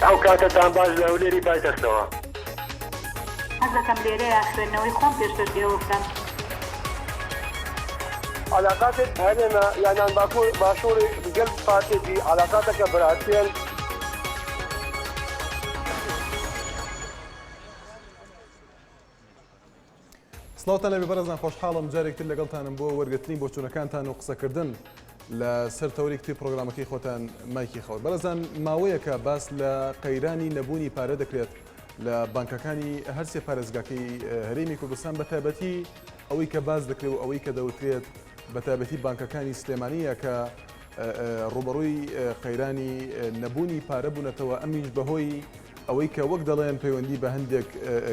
ئەو کاتتان باش لە هەولێری پایتەختەوە. حەز دەکەم لێرەیە خوێندنەوەی خۆم پێشتر پێوە بکەم. علاقاتت هەرێمە یانان باشووری گەل پارتێکی علاقاتەکە بەرهەتێن. سڵاوتان لەبێ بەڕێزان، خۆشحاڵم جارێکتر لەگەڵتانم بۆ وەرگرتنی بۆچوونەکانتان و قسەکردن لە سەر تەوری کتێب پرۆگرامەکەی خۆتان مایکی خەوت. بەڕێزان، ماوەیەکە باس لە قەیرانی نەبوونی پارە دەکرێت لە بانکەکانی هەرسێ پارێزگاکەی هەرێمی کوردستان، بە تایبەتی ئەوەی کە باز دەکرێت و ئەوەی کە دەوترێت بە تایبەتی بانکەکانی سلێمانیە کە ڕوبەڕووی قەیرانی نەبوونی پارە بوونەتەوە. ئەمیش بەهۆی ئەوەی کە وەک دەڵێن پەیوەندی بە هەندێک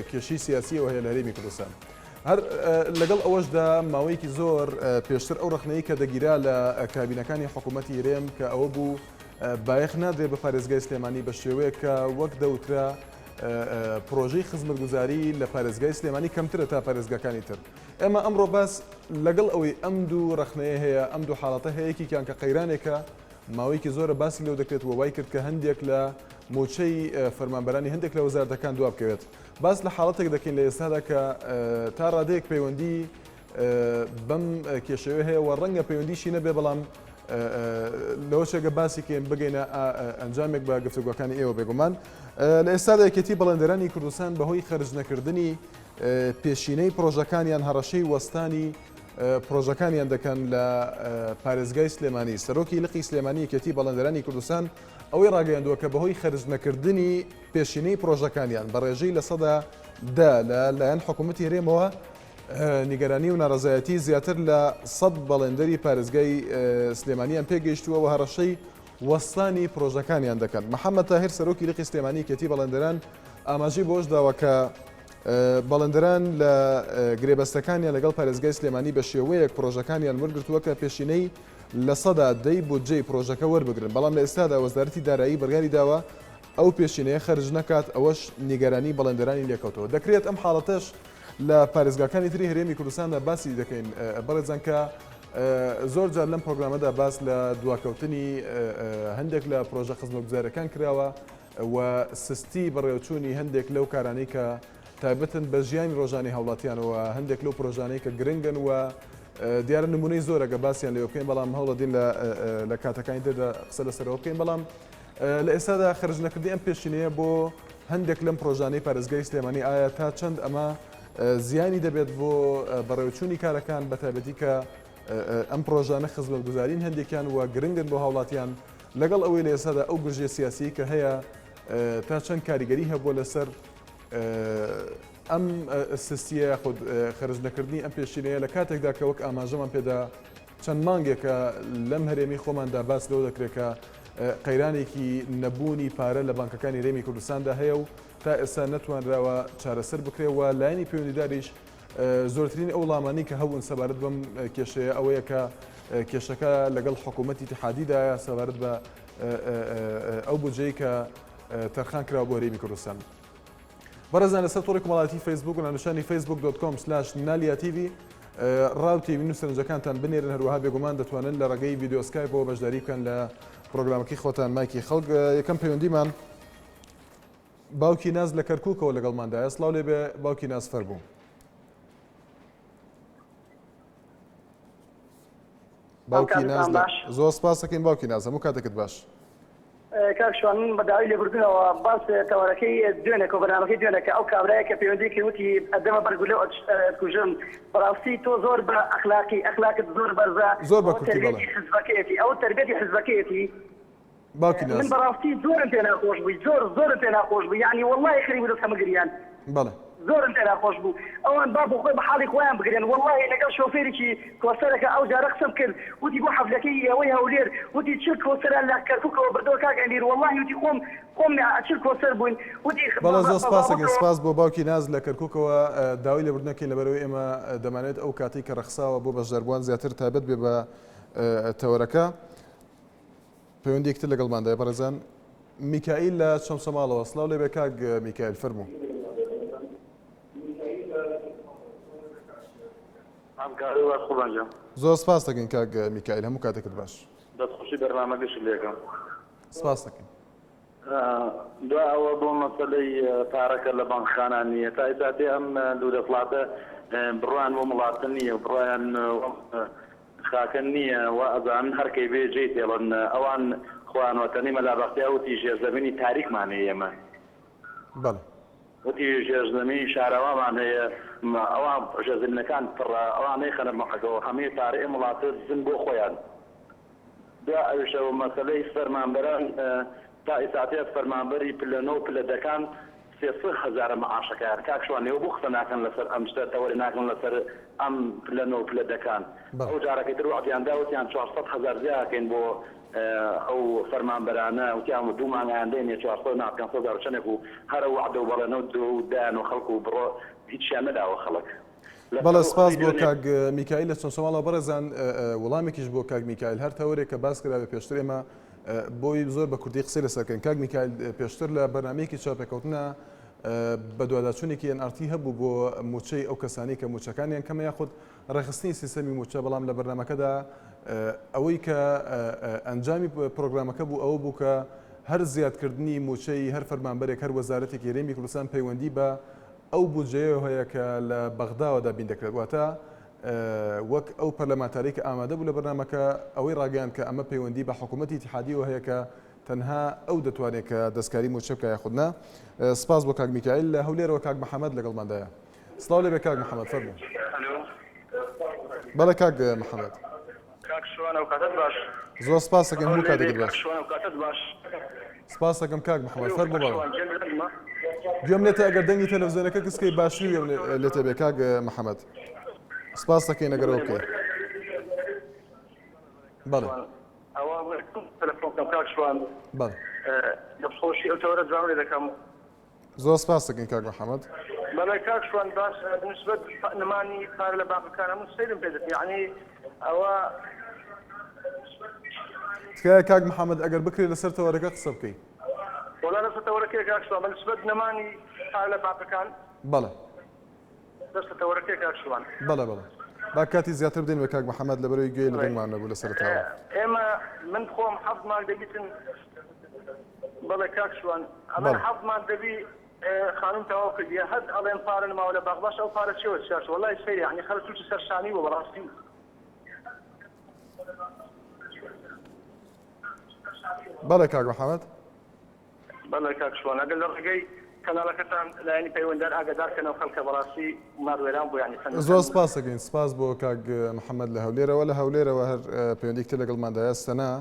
کێشی سیاسیەوە هەیە لە هەرێمی کوردستان. هەر لەگەڵ ئەوەشدا ماوەیەکی زۆر پێشتر ئەو ڕخنەیە کە دەگیرا لە کابینەکانی حکوومەتی هەرێم کە ئەوە بوو بایەخ نادرێت بە پارێزگای سلێمانی بە شێوەیە کە وەک دەوترا پرۆژەی خزمەتگوزاری لە پارێزگای سلێمانی کەمترە تا پارێزگاکانی تر. ئێمە ئەمڕۆ باس لەگەڵ ئەوەی ئەم دوو ڕخنەیە هەیە، ئەم دوو حاڵەتە هەیەکیان کە قەیرانێکە ماوەیەکی زۆرە باسی لەو دەکرێت و وای کرد کە هەندێک لە موچەی فەرمانبەرانی هەندێک لە وەزارەتەکان دوا بکەوێت. باس لە حاڵەتێک دەکەین لە ئێستادا کە تا ڕادەیەک پەیوەندی بەم کێشەوە هەیە و ڕەنگە پەیوەندیشی نەبێ، بەڵام لەوە شێگە باسیکەین بگەینە ئەنجامێک بە گفتوگۆکانی ئێوە بێگومان. لە ئێستادا یەکێتی بەڵێندەرانی کوردستان بەهۆی خەرج نەکردنی پێشینەی پرۆژەکانیان هەڕەشەی وەستانی پرۆژەکانیان دەکەن لە پارێزگای سلێمانی. سەرۆکی لقی سلێمانی یەکێتی بەڵێندەرانی کوردستان ئەوەی ڕاگەیاندووە کە بەهۆی خەرج نەکردنی پێشینەی پرۆژەکانیان بە ڕێژەی لە سەدا لەلایەن حکوومەتی هەرێمەوە نیگەرانی و ناڕەزایەتی زیاتر لە 100 بەڵێندەری پارێزگای سلێمانیان پێگەیشتووە و هەڕەشەی وەستانی پرۆژەکانیان دەکەن. محەممەد تاهیر سەرۆکی لقی سلێمانی یەکێتی بەڵێندەران ئاماژەی بۆش داوە کە بەڵێندەران لە گرێبەستەکانیان لەگەڵ پارێزگای سلێمانی بە شێوەیەک پرۆژەکانیان وەرگرتووە کە پێشینەی لە سەدا دەی بودجەی پرۆژەکە وەربگرن، بەڵام لە ئێستادا وەزارەتی دارایی بەرگاری داوە ئەو پێشینەیە خەرج نەکات. ئەوەش نیگەرانی بەڵێندەرانی لێکەوتەوە. دەکرێت ئەم حاڵەتەش لە پارێزگاکانی تری هەرێمی کوردستاندا باسی دەکەین. بەڕێزان کە زۆر جار لەم پرۆگرامەدا باس لە دواکەوتنی هەندێک لە پرۆژە خزمەتگوزاریەکان کراوە و سستی بەڕێوەچوونی هەندێک لەو کارانەی کە تایبەتن بە ژیانی ڕۆژانی هەوڵاتیانەوە، هەندێک لەو پرۆژانەی کە گرنگن و دیارە نمونەی زۆرەگە باسییان لێ بکەین، بەڵام هەوڵەدین لە کاتەکانی تێدا قسە لەسەرەوە بکەین. بەڵام لە ئێستادا خەرج نەکردی ئەم پێشینەیە بۆ هەندێک لەم پرۆژانەی پارێزگای سلێمانی ئایا تا چەند ئەمە زیانی دەبێت بۆ بەڕێوەچوونی کارەکان، بە تایبەتی کە ئەم پرۆژانە خزمەتگوزارین هەندێکیان وە گرنگن بۆ هاوڵاتیان، لەگەڵ ئەوەی لە ئێستادا ئەو گرژێ سیاسی کە هەیە تا چەند کاریگەری هەبووە لەسەر ئەم سستیە خود خەرج نەکردنی ئەم پێشینەیە لە کاتێکدا کە وەک ئاماژەمان پێدا چەند مانگێکە لەم هەرێمی خۆماندا باس لەوە دەکرێت کە قەیرانێکی نەبوونی پارە لە بانکەکانی هەرێمی کوردستاندا هەیە و تا ئێستا نەتوانراوە چارەسەر بکرێەوە. لایەنی پەیوەندیداریش زۆرترین ئەو وڵامانی کە هەبوون سەبارەت بەم کێشەیە ئەوەیە کە کێشەکە لەگەڵ حکوومەتی اتحادیدایە سەبارەت بە ئەو بودجەی کە تەرخان کراوە بۆ هەرێمی کوردستان. بەڕێزان لەسەر تۆڕی کۆمەڵایەتی فەیسبوک و ناونیشانی facebook.com/naliatv ڕاوتی بین و سەرنجەکانتان بنێرن، هەروەها بێگومان دەتوانن لە ڕێگەی ڤیدیۆ سکایپەوە بەشداری بکەن لە پرۆگرامەکەی خۆتان مایکی خەڵک. یەکەم پەیوەندیمان باوکی ناز لە کەرکووکەوە لەگەڵماندایە. سڵاو لێبێ باوکی ناز فەربوو. باوکی ناز زۆر سپاس دەکەین باوکی ناز، هەموو کاتێکت باش. کاکشوان من بەداوای لێبوردنەوە باس تەوارەکەی دوێنێک و بەنامەکەی دوێنێکە ئەو کابرایە کە پەیوەندیکی وتی ئەدەمە بەرگولە کوژم بەڕاستی تۆ زۆر بە ئەخلاقت زۆر بەرزە، زۆر بە کورتی بەڵێ حزبەکەیەتی ئەو تربیەتی حزبەکەیەتی باوکی ناز من بەڕاستی زۆرم پێ ناخۆش بووی، زۆرم پێ ناخۆش بووی، یعنی وەڵڵاهی خەریب دەست هەمەگریان بەڵێ زۆرم پێ ناخۆش بوو. ئەوان با بۆ خۆی بە حاڵی خۆیان بگرێن. وەڵڵاهی لەگەڵ شۆفێرێکی کۆسەرەکە ئەو جارە قسەم کرد، وتی بۆ حەفلەکەی ئەوەی هەولێر وتی چ کۆسەرە لە کەرکووکەوە بردەوە کاک ئەمیر، وەڵڵاهی وتی خۆم چ کۆسەر بووین وتی. بەڵێ زۆر سپاس دەکەین، سپاس بۆ باوکی ناز لە کەرکووکەوە داوای لێبوردنەکەین لەبەرەوەی ئێمە دەمانێت ئەو کاتی کە ڕەخساوە بۆ بەشداربووان زیاتر تایبەت بێ بە تەوەرەکە. پەیوەندیەکتر لەگەڵماندایە بەڕێزان. میکائیل لە چەمسەماڵەوە. سڵاو لێبێ کاک میکائیل فەرموو. زۆر سپاس دەکەین کاک میکائیل، هەموو کاتێکت باش. دەستخۆشی بەرنامەگەشت لێکم. سپاس دەکەین. دو ئەوە بۆ مەسەلەی پارەکە لە بانکخانە نییە تا ئێستا ئەم دوو دەسڵاتە بڕوان بۆ وڵاتە نییە بڕیان خاکە نییە و ئەزان هەرکەی بێ جێ تێڵن ئەوان خوانوەتەنی مەلابەختیا وتی ژێرزەمینی تاریکمان هەیە ئێمە بەڵێ وتی ژێرزەمینی شارەوامان هەیە ئەوان ژێرزەمینەکان پڕە ئەوانەی خەنە مەحەکەەوە هەمووی پارەی وڵاتە زن بۆ خۆیان دا ئەوشەوە مەسەلەی فەرمانبەران تا ئێساتێ فەرمانبەری پلەنە و پلەدەکان 300,000 مەعاشەکەیان کاکشوان ێوە بۆ قسە ناکەن لەسەر ئەم شتە تەوەری ناکەن لەسەر ئەم پلەنە و پلەدەکان ئەو جارەکەی تر وەختیان داوتیان 400,000 زیاکەین بۆ ئەو فەرمانبەرانە وتیان دوو مانگیان دێنێ 400 چەندێک و هەرە وعدە و بەڵێنە و دایان و خەڵک و بڕۆ هیچیان نەداوە خەڵک. بەڵێ سپاس بۆ کاک میکائیل لە چەند سوماڵەوە بەڕێزان وەڵامێکیش بۆ کاک میکائیل هەر تەوەرێک کە باس کراوە پێشتر ئێمە بۆی زۆر بە کوردی قسەی لەسەرکەن کاک میکائیل پێشتر لە بەرنامەیەکی چاپێکەوتنە بە دوواداچوونێکی NRT هەبوو بۆ موچەی ئەو کەسانی کە موچەکانیان کەمە یاخود ڕێخستنی سیستەمی موچە بەڵام لە بەرنامەکەدا ئەوەی کە ئەنجامی پرۆگرامەکە بوو ئەوە بوو کە هەر زیادکردنی موچەی هەر فەرمانبەرێک هەر وەزارەتێکی هەرێمی کوردستان پەیوەندی بە ئەو بودجەیە هەیە کە لە بەغداوەدا بین دەکرێت واتە وەک ئەو پەرلەمانتاری کە ئامادە بوو لە بەرنامەکە ئەوەی ڕاگەیان کە ئەمە پەیوەندی بە حکوومەتی اتحادیەوە هەیە کە تەنها ئەو دەتوانێت کە دەستکاری موچە بکە یاخودنا. سپاس بۆ کاک میکائیل لە هەولێرەوە کاک محەممەد لەگەڵماندایە. سڵاو لێ بێ کاک محەممەد فەرموو. بەڵێ کاک محەممەد. کاک شوانە و کاتت باش. زۆر سپاس دەکەم هەموو کاتێکت باش. شوانە و کاتت باش. سپاس دەکەم کاک محەممەد فەرموو بەڵێ. گوێم لێتە ئەگەر دەنگی تەلەڤیزیۆنەکە کەسکەی باشتری لێتە بێ کاک محەممەد. سپاس دەکەین ئەگەر ئەوە بکەیت. بەڵێ. ئەوە تەلەفۆنکەم کاک شوان. بەڵێ. دەخۆشی ئەو تەوەرە جوان لێ دەکەم. زۆر سپاس دەکەین کاک محەممەد. بەڵێ کاک شوان باش بنسبەت نمانی پارە لە باقەکان هەموو سەیرم پێ دەکەم یعنی ئەوە تکایە کاک محەممەد ئەگەر بکرێت لەسەر تەوەرەکە قسە بکەیت. وەڵا لەسەر تەوەرەکەی کاک شوان بنسبەت نمانی پارە لە باقەکان بەڵێ. دەستە تەوەرەکەی کاک شوان. بەڵێ بەڵێ. با کاتی زیاتر بدەین بە کاک محەممەد لەبەرەوەی گوێی لە دەنگمان نەبوو لەسەرتاوە. ئێمە من خۆم حەفمان دەبیتن بەڵێ کاک شوان ئەمە حەفمان دەبی خانم تەواو کردیە هەد ئەڵێن پارە نماوە لە باغ باش ئەو پارە چێوە سیاش وەڵای سەیری یعنی خەڵک تووشی سەرشانی بوو بەڕاستی. بەڵێ کاک محەممەد. بەڵێ کاک شوان ئەگەر لە ڕێگەی کەناڵەکەتان لایەنی پەیوەنددار ئاگادارکەنەوە خەڵکە بەڕاستی ماروێران بوو یعنی زۆر سپاس دەکەین سپاس بۆ کاک محەممەد لە هەولێرەوە لە هەولێرەوە هەر پەیوەندیکتر لەگەڵماندایە سەنا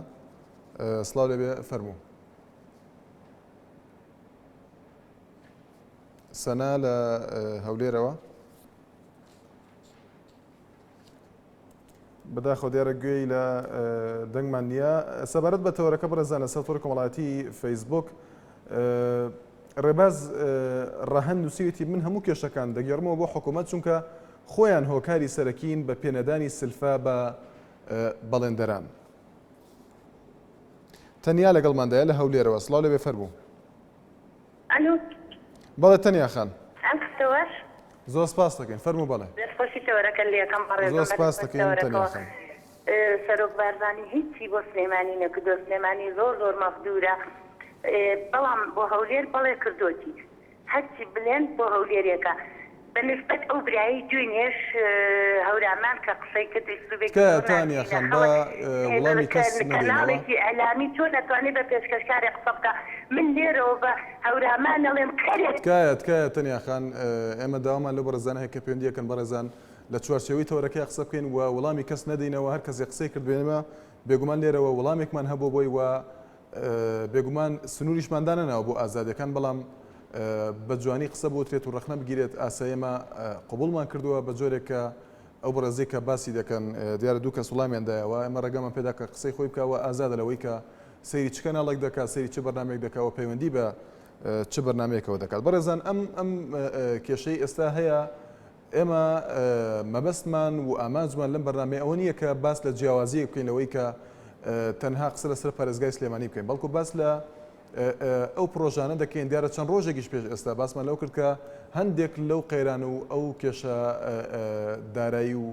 سڵاو لێبێ فەرموو. سەنا لە هەولێرەوە بەداخەوە دیارە گوێی لە دەنگمان نییە سەبارەت بە تەوەرەکە بەرەزانە سەرۆری کۆمەڵایەتی فەیسبوک ڕێباز ڕەهەن نووسیویەتی من هەموو کێشەکان دەگەڕمەوە بۆ حکوومەت چونکە خۆیان هۆکاری سەرەکین بە پێنەدانی سلفا بە بەڵێندەران. تەنیا لەگەڵماندایە لە هەولێرەوە سڵاو لێبێ فەرموو. ئەلو بەڵێ تەنیا خان. ئەم قسەوەش زۆر سپاس دەکەین فەرموو بەڵێ. دەستخۆشی تەوەرەکە لێەکەم زۆر سپاس دەکەین تەنیا خان. سەرۆک بارزانی هیچی بۆ سلێمانی نەکردۆ سلێمانی زۆر مەفدورە بەڵام بۆ هەولێر بەڵێ کردوتی هەرچی بلێن بۆ هەولێرێکە بەنسبەت ئەو برایی دوێنێش هەورامان کە قسەی کە تانیا خان بە وڵامی کەس نەدەینەوە ئەلامی تۆ نەتوانێت بە پێشکەشکاری قسە بکە من لێرەوە بە هەورامان ئەڵێم تکایە تەنیا خان ئێمە داوامان لەو بەڕێزانە هەیە کە پەیوەندیەکەن بەڕێزان لە چوارچێوەی تەوەرەکەی قسە بکەین و وەڵامی کەس نەدەینەوە هەر کەسێک قسەی کردوێنمە بێگومان لێرەوە وەڵامێکمان هەبوو بۆی و بێگومان سنووریشماندانەنەوە بۆ ئازادەکان بەڵام بە جوانی قسە بۆترێت و ڕخنە بگیرێت ئاسایەمە قبولمان کردووە بە جۆرێک کە ئەو بەڕێزەی کە باسی دەکەن دیارە دوو کەس وڵامیاندایەوە ئەمە ڕێگەمان پێدا کە قسەی خۆی بکەوە ئازادە لەوەی کە سەیری چ کەناڵێک دەکات سەیری چه بەرنامێک دەکەوە پەیوەندی بە چه بەرنامەیەکەوە دەکات. بەڕێزان ئەم کێشەی ئێستا هەیە ئێمە مەبەستمان و ئامانجمان لەم بەرنامەیە ئەوە نییە کە باس لە جیاوازی بکەینەوەی کە تەنها قسە لەسەر پارێزگای سلێمانی بکەین بەڵکو باس لە ئەو پرۆژانە دەکەین دیارە چەند ڕۆژێکیش پێش ئێستا باسمان لەو کرد کە هەندێک لەو قەیران و ئەو کێشە دارایی و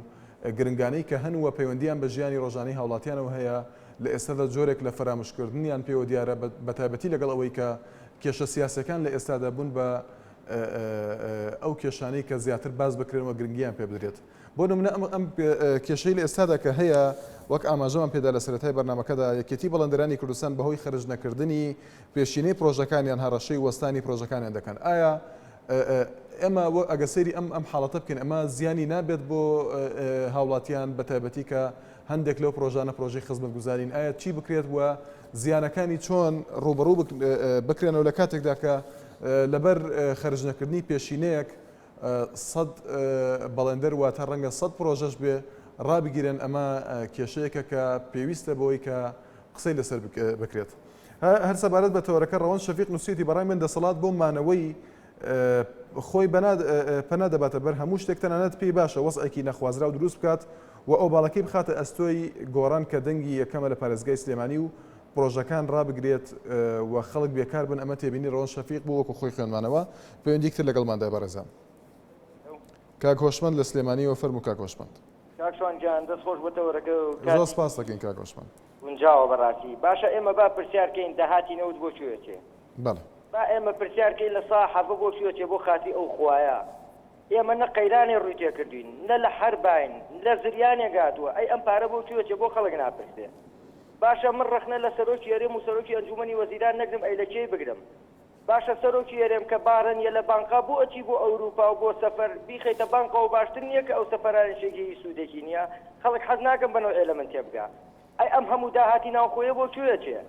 گرنگانەی کە هەنووە پەیوەندیان بە ژیانی ڕۆژانەی هاوڵاتیانەوە هەیە لە ئێستادا جۆرێک لە فەرامۆشکردنیان پێوە دیارە بەتایبەتی لەگەڵ ئەوەی کە کێشە سیاسەکان لە ئێستادا بوون بە ئەو کێشانەی کە زیاتر باز بکرێنەوە گرنگیان پێ بدرێت. بۆ نمونە ئەم کێشەی لە ئێستادا کە هەیە وەک ئاماژەمان پێدا لە سەرەتای بەرنامەکەدا یەکێتی بەڵندەرانی کوردستان بەهۆی خەرج نەکردنی پێشینەی پرۆژەکانیان هەڕەشەی وەستانی پرۆژەکانیان دەکەن. ئایا ئێمە ئەگە سەیری ئەم حاڵەتە بکەین ئەمە زیانی نابێت بۆ هاوڵاتیان بەتایبەتی کە هەندێک لەو پرۆژانە پرۆژەی خزمەتگوزارین ئایا چی بکرێت وە زیانەکانی چۆن ڕوبەڕوو بکرێنەوە لە کاتێکدا کە لەبەر خەرج نەکردنی پێشینەیەک 100 بەڵێندەر واتە ڕەنگە 100 پرۆژەش بێ ڕابگیرن ئەمە کێشەیەکە کە پێویستە بۆی کە قسەی لەسەر بکرێت. هەر سەبارەت بە تەوەرەکە ڕەوان شەفیق نووسێتی بەڕای من دەسەڵات بۆ مانەوەی خۆی پەنا دەباتە بەر هەموو شتێک تەنانەت پێی باشە وەسعێکی نەخوازرا و دروست بکات و ئەو باڵەکەی بخاتە ئەستۆی گۆڕان کە دەنگی یەکەمە لە پارێزگای سلێمانی و پرۆژەکان ڕابگرێت و خەڵک بێکار بن ئەمە تێبینی ڕەوان شەفیق بوو وەکو خۆی خوێنمانەوە پەیوەندیکتر لەگەڵماندا بەڕێزان. کاک هۆشمەند لە سلێمانیەوە فەرموو کاک هۆشمەند. کاکشوان گیان دەست خۆش بۆتەوەرەکە زۆر سپاس دەکەین کاک هۆشمەند. گونجاوە بەڕاستی باشە ئێمە با پرسیارکەین داهاتی نەوت بۆ کوێچێ بەڵێ با ئێمە پرسیارکەین لە ساحەفە بۆ کوێچێ بۆ خاتی ئەو خوایە ئێمە نە قەیرانی ڕووی تێکردوین نە لە حەرباین لە زریانێک هاتووە ئەی ئەم پارە بۆ کوێچێ بۆ خەڵک ناپرسێ باشە من ڕخنە لە سەرۆکی هەرێم و سەرۆکی ئەنجومەنی وەزیران نەگرم ئەی لە کێی بگرم باشە سەرۆکی هەرێم کە بارەنیە لە بانقا بۆ ئەچی بۆ ئەوروپا و بۆ سەفەر بیخەیتە بانقا و باشتر نییە کە ئەو سەفەرانشێکی سوودێکی نییە خەڵک حەز ناکەم بنەوە ئێلەمەن تێبگا ئەی ئەم هەموو داهاتی ناوخۆیە بۆ کوێچێ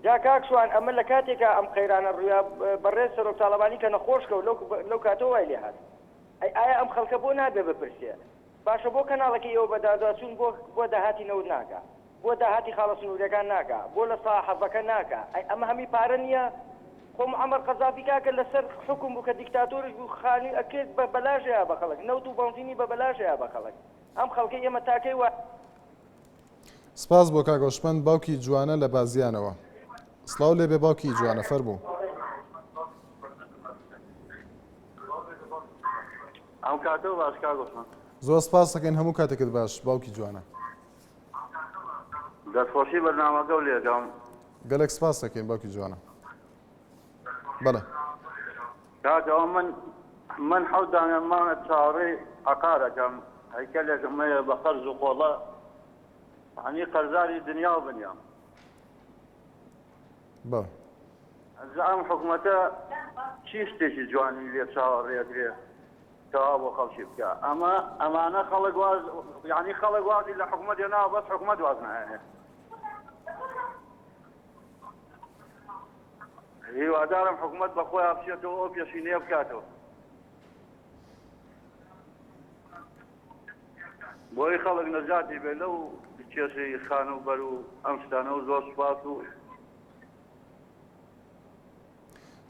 جا کاکشوان ئەمە لە کاتێکە ئەم قەیرانە ڕوویا بەڕێز سەرۆک تاڵەبانی کە نەخۆشکە و لەو کاتەوە وای لێ هات ئەی ئایا ئەم خەڵکە بۆ نابێ بپرسێ باشە بۆ کەناڵەکەی ئەوە بەداداچوون بۆ داهاتی نەوت ناکە بۆ داهاتی خاڵە سنوورەکان ناکە بۆ لە ساحەفەکە ناکە ئەی ئەمە هەمی پارە نییە خۆ معەمەر قەزافی کاکە لەسەر حکم بوو کە دیکتاتۆرش بوو خانی ئەکرد بە بەلاشەیە بە خەڵک نەوت و بەنزینی بە بەلاشەیە بە خەڵک ئەم خەڵکەی ئێمە تاکەی وە سپاس بۆ کاک هۆشمەند باوکی جوانە لە بازیانەوە سڵاو لێبێ باوکی جوانە فەرموو ئەو کاتەوە باش کاک هۆشمەند زۆر سپاس دەکەین هەموو کاتێکت باش باوکی جوانە دەستخۆشی بەرنامەکە و لێگەم گەلێک سپاس دەکەین باوکی جوانە بەڵێ کاکەوە من حەوت دانەمانە چاوەڕێی عەقا دەکەم هەیکەلێکمەیە بە قەرز و قۆڵە هەنی قەرزاری دنیا و بنیا بەڵێ ئەم حکوومەتە چی شتێکی جوانی لێ چاوەڕێگرێ کەوا بۆ خەڵکی بکە ئەمانە خەڵک واز یعنی خەڵک وازی لە حکوومەت هێناوە بەس حکوومەت واز نهێنێت هیوادارم حکوومەت بەخۆی بچێتەوە ئەو پێشینەیە بکاتەوە بۆی خەڵک نەجاتی بێ لەو کێشەی خانوبەر و ئەم شتانە و زۆر سوپاس و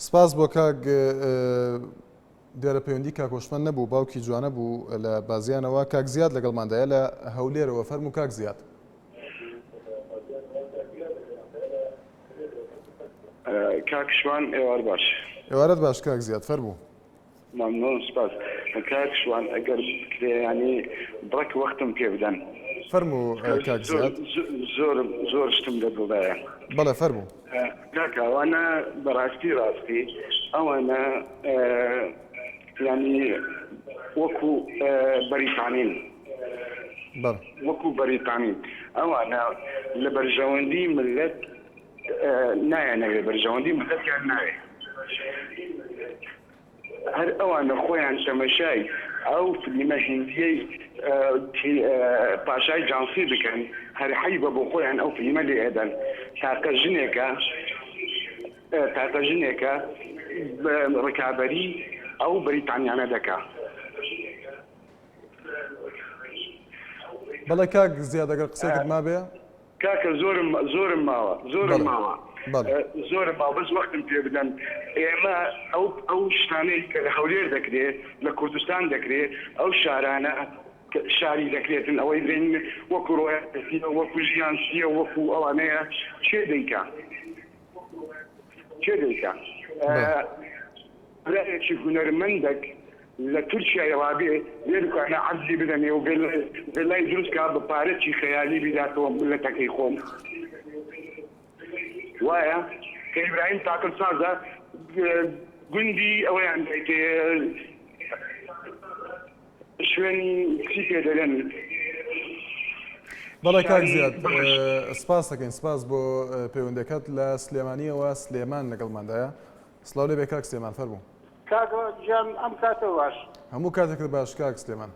سپاس بۆ کاک دیارە پەیوەندی کاک هۆشمەند نەبوو باوکی جوانە بوو لە بازیانەوە کاک زیاد لەگەڵماندایە لە هەولێرەوە فەرموو کاک زیاد کاکشوان ئێوار باش ئێوارەت باش کاک زیاد فەرموو ممنون سپاس کاکشوان ئەگەر بکرێ بڕێک وەختم پێ بدەن فەرموو کاک زیاد زۆر شتم لە دڵدایە بەڵێ فەرموو کاکە ئەوانە بەڕاستی ئەوانە ینی وەکو بەریتانین وەکو بەریتانین ئەوانە لە بەرژەوەندی ملت نایەنەوێ بەرژەوەندی ملەتیان ناوێ هەر ئەوانە خۆیان تەمەشای ئەو فلیمە هیندیەی پاشای جانسی بکەن هەر حەیبە بۆ خۆیان ئەو فلیمە لێ ئێدەن تاقە ژنێکە ڕکابەری ئەو بەریتانیانە دەکا بەڵێ کاک زیاد ئەگەر قسەیەکت ما بێ کاکە زۆرم ماوە زۆرم ماوە بەس وەختم پێ بدەن ئێمە ئەو شتانەی کە لە هەولێر دەکرێت لە کوردستان دەکرێت ئەو شارانە شاری دەکرێتن ئەوەی درێن وەکو ڕۆیەتە وەکو ژیانسیە وەکو ئەوانەیە چێ دەیکا برایەکی هونەرمەندێک لە تورکیایەوە بێ لێرکانە عەرزی بدەنێ و بێلای دروستکە بە پارەی خەیالی بیداتەوە ملەتەکەی خۆم وایە کە ئیبراهیم تاکل سازە گوندی ئەوەیان شوێنی چی پێ دەڵێن بەڵێ کاک زیاد سپاس دەکەین سپاس بۆ پەیوەندەکەت لە سلێمانیەوە سلێمان لەگەڵماندایە سڵاو لێ بێ کاک سلێمان فەرموو کاکە گیان ئەم کاتە باش هەموو کاتێکت باش کاک سلێمان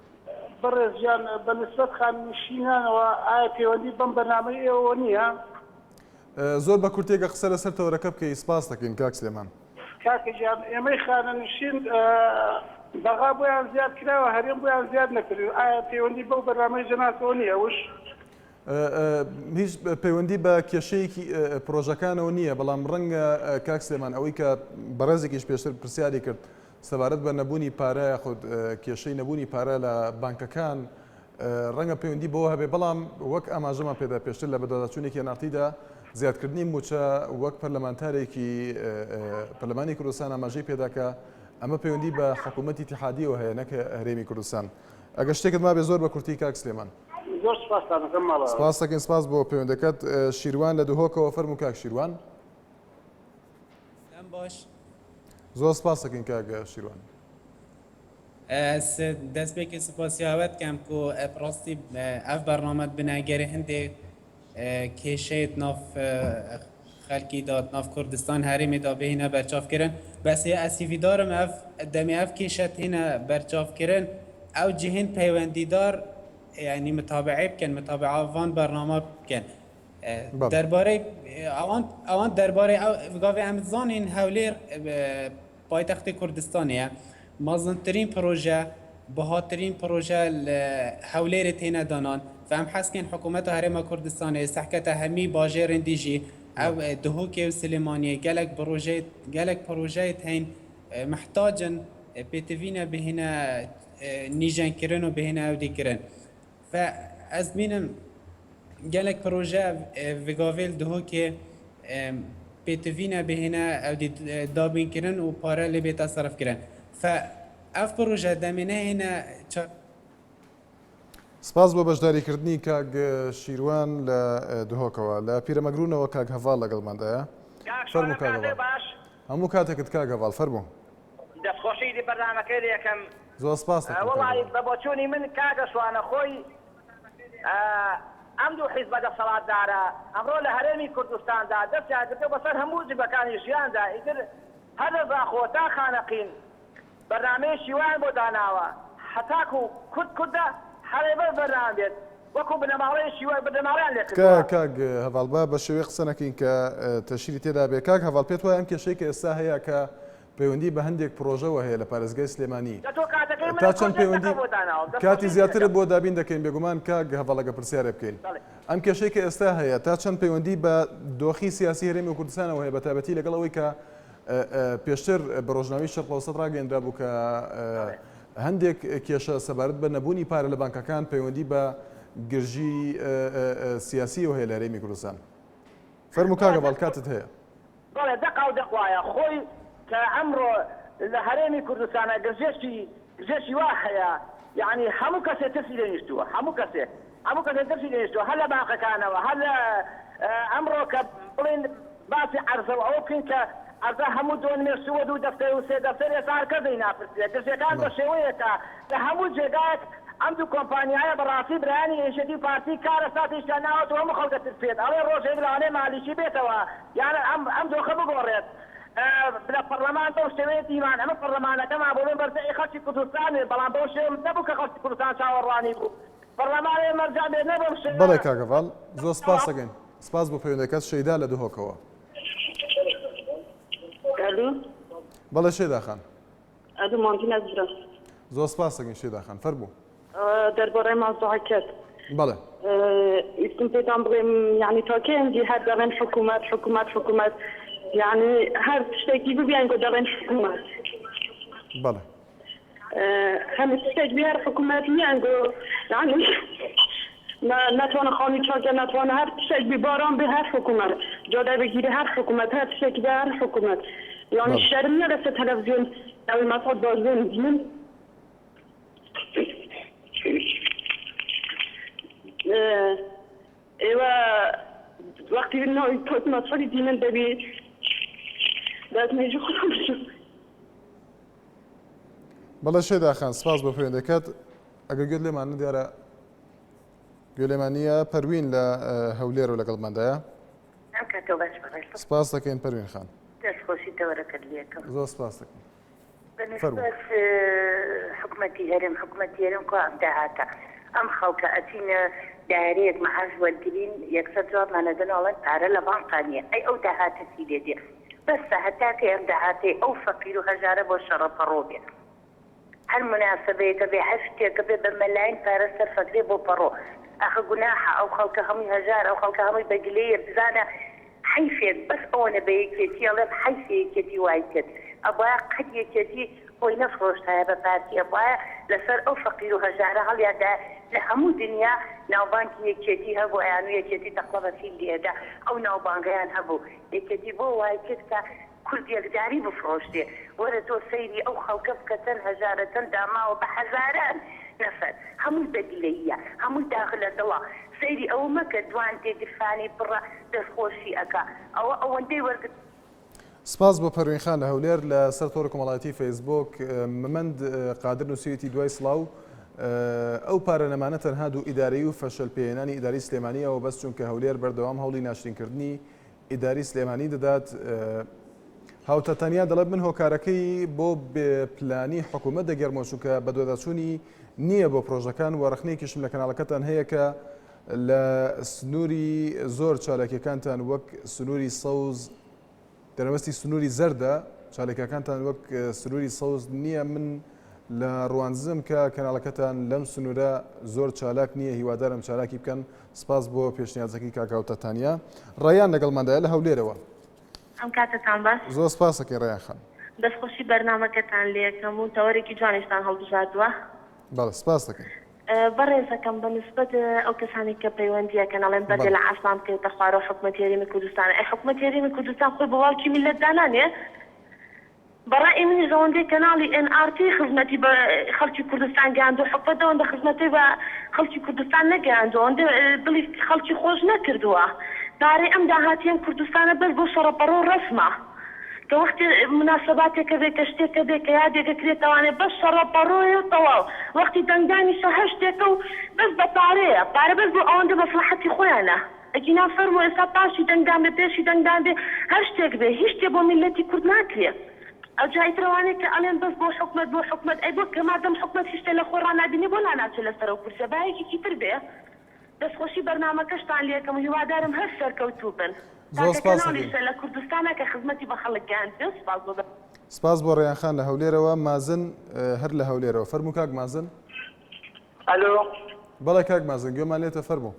بەڕێز گیان بە نسبەت خانشینانەوە ئایا پەیوەندی بەم بەرنامەی ئێوە نییە زۆر بە کورتێکە قسە لەسەر تەوەرەکە بکەی سپاس دەکەین کاک سلێمان کاکە گیان ئێمەی خانەنشین بەغا بۆیان زیاد کراوە هەرێم بۆیان زیاد نەکرد ئایا پەیوەندی بەو بەرنامەی جەناتەوە نییە وش هیچ پەیوەندی بە کێشەیەکی پرۆژەکانەوە نییە بەڵام ڕەنگە کاک سلێمان ئەوەی کە بەڕێزێکیش پێشتر پرسیاری کرد سەبارەت بە نەبوونی پارە یاخود کێشەی نەبوونی پارە لە بانکەکان ڕەنگە پەیوەندی بۆ هەبێ بەڵام وەک ئاماژەمان پێدا پێشتر لە بەدەداچوونێکی نارتیدا زیادکردنی موچە وەک پەرلەمانتارێکی پەرلەمانی کوردستان ئاماژەی پێداکە ئەمە پەیوەندی بە حکوومەتی اتحادیەوە هەیە نەکە هەرێمی کوردستان ئەگەر شتێکت ما بێ زۆر بە کورتی کاک سلێمان زۆر سپاسدانەکەم ماڵە سپاس دەکەین سپاس بۆ پەیوەندەکەت شیروان لە دوهۆکەوە فەرموو کاک شیروان باش زۆر سپاس دەکەین کاک شیروان دەستپێکی سپاسیاوەت کەم کو ڕاستی ئەف بەرنامەت بناگەری هەندێک کێشەیەت ناف خەلکی داد ناف کوردستان هەرێمی دا بهینە بەرچافکردن بەسێ ئەسیڤیدارم ئەف دەمی ئەف کێشەت هینە بەرچافکردن ئەو جهێن پەیوەندیدار يعني متابعه بكن متابعه وان برنامه بكن درباره اوان درباره گاوی امزانین هولیر پایتخت کردستانیه مازنترین پروژه بهاترین پروژه هولیر تینا دانان فهم حسکن حکومت هرم کردستان استحکت همی باجر دیجی او دهوکی و سلیمانی گلک پروژه تین محتاجن بتوینا بهنا نیجان کرن و بهنا اودی کرن فاز بینم گلک پروژه وگاویل دهو که پیتوینا بهنا او دابین کرن و پاره لبی تصرف کرن فاف پروژه دمینه هنا سپاس بۆ بەشداریکردنی کاک شیروان لە دهۆکەوە لە پیرەمەگرونەوە کاک هەڤاڵ لەگەڵماندایە فەرموو کاک هەڤاڵ هەموو کاتێکت کاک هەڤاڵ فەرموو دەستخۆشی بەرنامەکە یەکەم زۆر سپاس وڵی بە بۆچوونی من کاگە شوانە خۆی ئەم دوو حیزبە دەسەڵاتدارە ئەمڕۆ لە هەرێمی کوردستاندا دەستیان کردو بەسەر هەموو جبەکانی ژیاندا ئیتر هەر لە زاخۆتا خانەقین بەرنامەیەکی وایان بۆ داناوە هەتاکو کوردە هەرێبەر بەرنام بێت وەکو بنەماڵەیەکی وای بنەماڵیان لێ کردووە کاک هەڤاڵ بە شێوەیە قسە نەکەین کە تەشیری تێدا بێ کاک هەڤاڵ پێت وایە ئەم کێشەی کە ئێستا هەیە کە پەیوەندی بە هەندێک پرۆژەوە هەیە لە پارێزگای سلێمانی تا چەند پەیوەندی کاتی زیاتر بۆ دابین دەکەین بێگومان کاک هەڤاڵەکە پرسیارە بکەین ئەم کێشەی کە ئێستا هەیە تا چەند پەیوەندی بە دۆخی سیاسی هەرێمی کوردستانەوە هەیە بە تایبەتی لەگەڵ ئەوەی کە پێشتر بە ڕۆژناوی شەرق ئەوسەط ڕاگەیەندرا بوو کە هەندێک کێشە سەبارەت بە نەبوونی پارە لە بانکەکان پەیوەندی بە گرژی سیاسیەوە هەیە لە هەرێمی کوردستان فەرموو کاک هەڤاڵ کاتت هەیە بەڵێ دەقا و دەقوایە خۆی کە ئەمڕۆ لە هەرێمی کوردستانە گرژێکی وا هەیە یعنی هەموو کەسێ ترسی لێنیشتووە هەموو کەسێ ترسی لێنیشتووە هەر لە بانقەکانەوە هەر لە ئەمڕۆ کە بڵێن باسی عەرزەوە ئەوە بکەین کە ئەرزە هەموو دۆن مێرسووە دوو دەفتەر و سێ دەفتەر ێستا هەرکەسەی ناپرسێ گرژەکان بە شێوەیەکە لە هەموو جێگایەک ئەم دوو کۆمپانیایە بەڕاستی برایانی هێشەتی پارتی کارە ساتیشتا ناوەتەوە هەموو خەڵکە ترسێت ئەڵێ ڕۆژێک لەوانەیە مالیشی بێتەوە یانە ئەم دۆخە بگۆڕێت لە پەرلەمان بەو شێوەیە دیوان ئەمە پەرلەمانەکەمان بۆ بەرزەی خەڵکی کوردستانێ بەڵام بەو شێوە نەبوو کە خەڵکی کوردستان چاوەڕوانی بوو پەرلەمانێ مەرجع بێت نە بەو شێوە بەڵێ کاک هەڤاڵ زۆر سپاس دەکەین سپاس بۆ پەیوەندەکەت شەیدا لە دهۆکەوە بەڵێ شێدا خان ئەدومانتینە زرا زۆر سپاس دەکەین شێدا خان فەرموو دەربارەی مازوعەکەت بەڵێ ویستم پێتان بڵێم یعنی تاکە ئەمدی هەر دەڵێن حکوومەت يعني هر تشتكي بيان قد دارين حكومات. بله. هم تشتكي بيها حكومات يعني ما نتوان خاني شاكر نتوان هر تشتكي بباران به هر حكومات. جاده بگیری هر حكومات هر تشتكي به هر حكومات. يعني شرم نرسه تلفزيون او المصاد بازون دين. ايوه وقتی نوعی توت مطفری دیمن دبی داد میجو خودم شو بەڵێ شێداخان سپاس بە پەیوەندەکەت ئەگەر گوێت لێمانە دیارە گوێ لێمانیە پەروین لە هەولێر و لەگەڵماندایە ئەم کاتەوە باش بەڕێز سپاس دەکەین پەروین خان دەستخۆشی تەوەرەکەت لێکم زۆر سپاس دەکەین بەنسبەت حکوومەتی هەرێم کو ئەم داهاتە ئەم خەڵکە ئەچینە دارەیەک مەعاش وەرگرین یەکسەر جوابمانەدەنەوەڵەن پارە لە بانقانیە ئەی ئەو داهاتە چی لێدێ بەسە هەتاکە ئەم داهاتێ ئەو فەقیر و هەژارە بۆ شەڕەپەڕۆ بێ هەر مناسبەیەکە بێ هەر شتێکە بێ بە مەلاین پارە سەرفەکرێ بۆ پەڕۆ ئەخە گوناحە ئەو خەڵکە هەمووی هەژار ئەو خەڵکە هەمووی بەگلەیە بزانە حیفێک بەس ئەوەنە بە یەکێتی ئەڵێم حیفێ یەکێتی وای کرد ئەبایە قەت یەکێتی خۆی نەفرۆشتایە بە پارتی ئەبایە لەسەر ئەو فەقیر و هەژارە هەڵیادا لە هەموو دنیا ناوبانکی یەکێتی هەبوو ئەیان و یەکێتی تەقڵە بەفیل لێدا ئەو ناوبانگەیان هەبوو یەکێتی بۆ وای کرد کە کورد یەکجاری بفرۆشتێ وەرە تۆ سەیری ئەو خەڵکە بکە چەند هەژارە چەند داماوە بە حەزاران نەفەر هەمووی بەدیلەیە هەمووی داخلە دڵە سەیری ئەوە مەکە دوان تێگرفانی پڕە دەستخۆشی ئەکا ئەوە ئەوەندەی وەرگرت سپاس بۆ پەروین خان لە هەولێر لە سەر تۆڕ کۆمەڵایەتی فەیسبوک مەمەند قادر نووسیەتی دوای سڵاو ئەو پارە نەمانە تەنها دوو ئیدارەی و فەشەلپێنانی ئیداری سلێمانیەوە بەس چونکە هەولێر بەردەوام هەوڵی ناشرینکردنی ئیداری سلێمانی دەدات هاوتەتەنیا دەڵێت من هۆکارەکەی بۆ بێپلانی حکوومەت دەگەڕمەوە چونکە بە دواداچوونی نییە بۆ پرۆژەکان و ڕخنەیەکیشم لە کەناڵەکەتان هەیە کە لە سنووری زۆر چالێکیەکانتان وەک سنووری سەوز دەرەوەستی سنووری زەردە چالێکەکانتان وەک سنووری سەوز نییە من لە ڕوانزم کە کەناڵەکەتان لەم سنوورە زۆر چالاک نییە هیوادارم چالاکی بکەن سپاس بۆ پێشنیازەکەی کاکاوتەتانیا ڕایان لەگەڵماندایە لە هەولێرەوە ئەم کاتتان باش زۆر سپاسەکەی ڕایان خان دەستخۆشی بەرنامەکەتان لێکەم و تەوەرێکی جوانیشتان هەڵبژاردووە بەڵێ سپاس دەکەین بەڕێزەکەم بەنسبەت ئەو کەسانی کە پەیوەندیەکەن ئەڵێن بەردە لە ئاسمان بکەوێتە خوارەوە حکوومەتی هەرێمی کوردستان ئەی حکوومەتی هەرێمی کوردستان خۆی بە واڵکی میلەتدانانێ بەڕای منیش ئەوەندەی کەناڵی NRT خزمەتی بە خەڵکی کوردستان گەیاندووە حکوومەت ئەوەندە خزمەتی بە خەڵکی کوردستان نەگەیاندووە ئەوەندە دڵی خەڵکی خۆش نەکردووە دارەی ئەم داهاتیان کوردستانە بەس بۆ شەڕەپەڕۆ ڕەسمە کە وەختی مناسباتێکە بێ کە شتێکە بێ کە یادێکە کرێتەوانێ بەس شەڕەپەڕۆیە تەواو وەختی دەنگدانیشە هەر شتێکە و بەس بە پارەیە پارە بەس بۆ ئەوەندە مەسلحەتی خۆیانە ئەگینا فەرموو ئێستا پاشی دەنگدان بێ پێشی دەنگدان بێ هەر شتێک بێ هیچ شتێ بۆ میلەتی کورد ناکرێت ئەو جایترەوانێت کە ئەڵێن بەس بۆ حکومەت ئەی بۆ کە مادەم حکومەت هیچ شتێ لە خۆ ڕانادنێ بۆ ناناچێت لەسەر ئەو کورسە باەکی تر بێ دەستخۆشی بەرنامەکەشتان لێکەم و هیوادارم هەر سەرکەوتوو بن کەناڵیشە لە کوردستانە کە خزمەتی بە خەڵک گەیاندوێ سپاس بۆ ڕێیان خان لە هەولێرەوە مازن هەر لە هەولێرەوە فەرموو کاک مازن ئەلۆ بەڵێ کاک مازن گوێمان لێتە فەرموو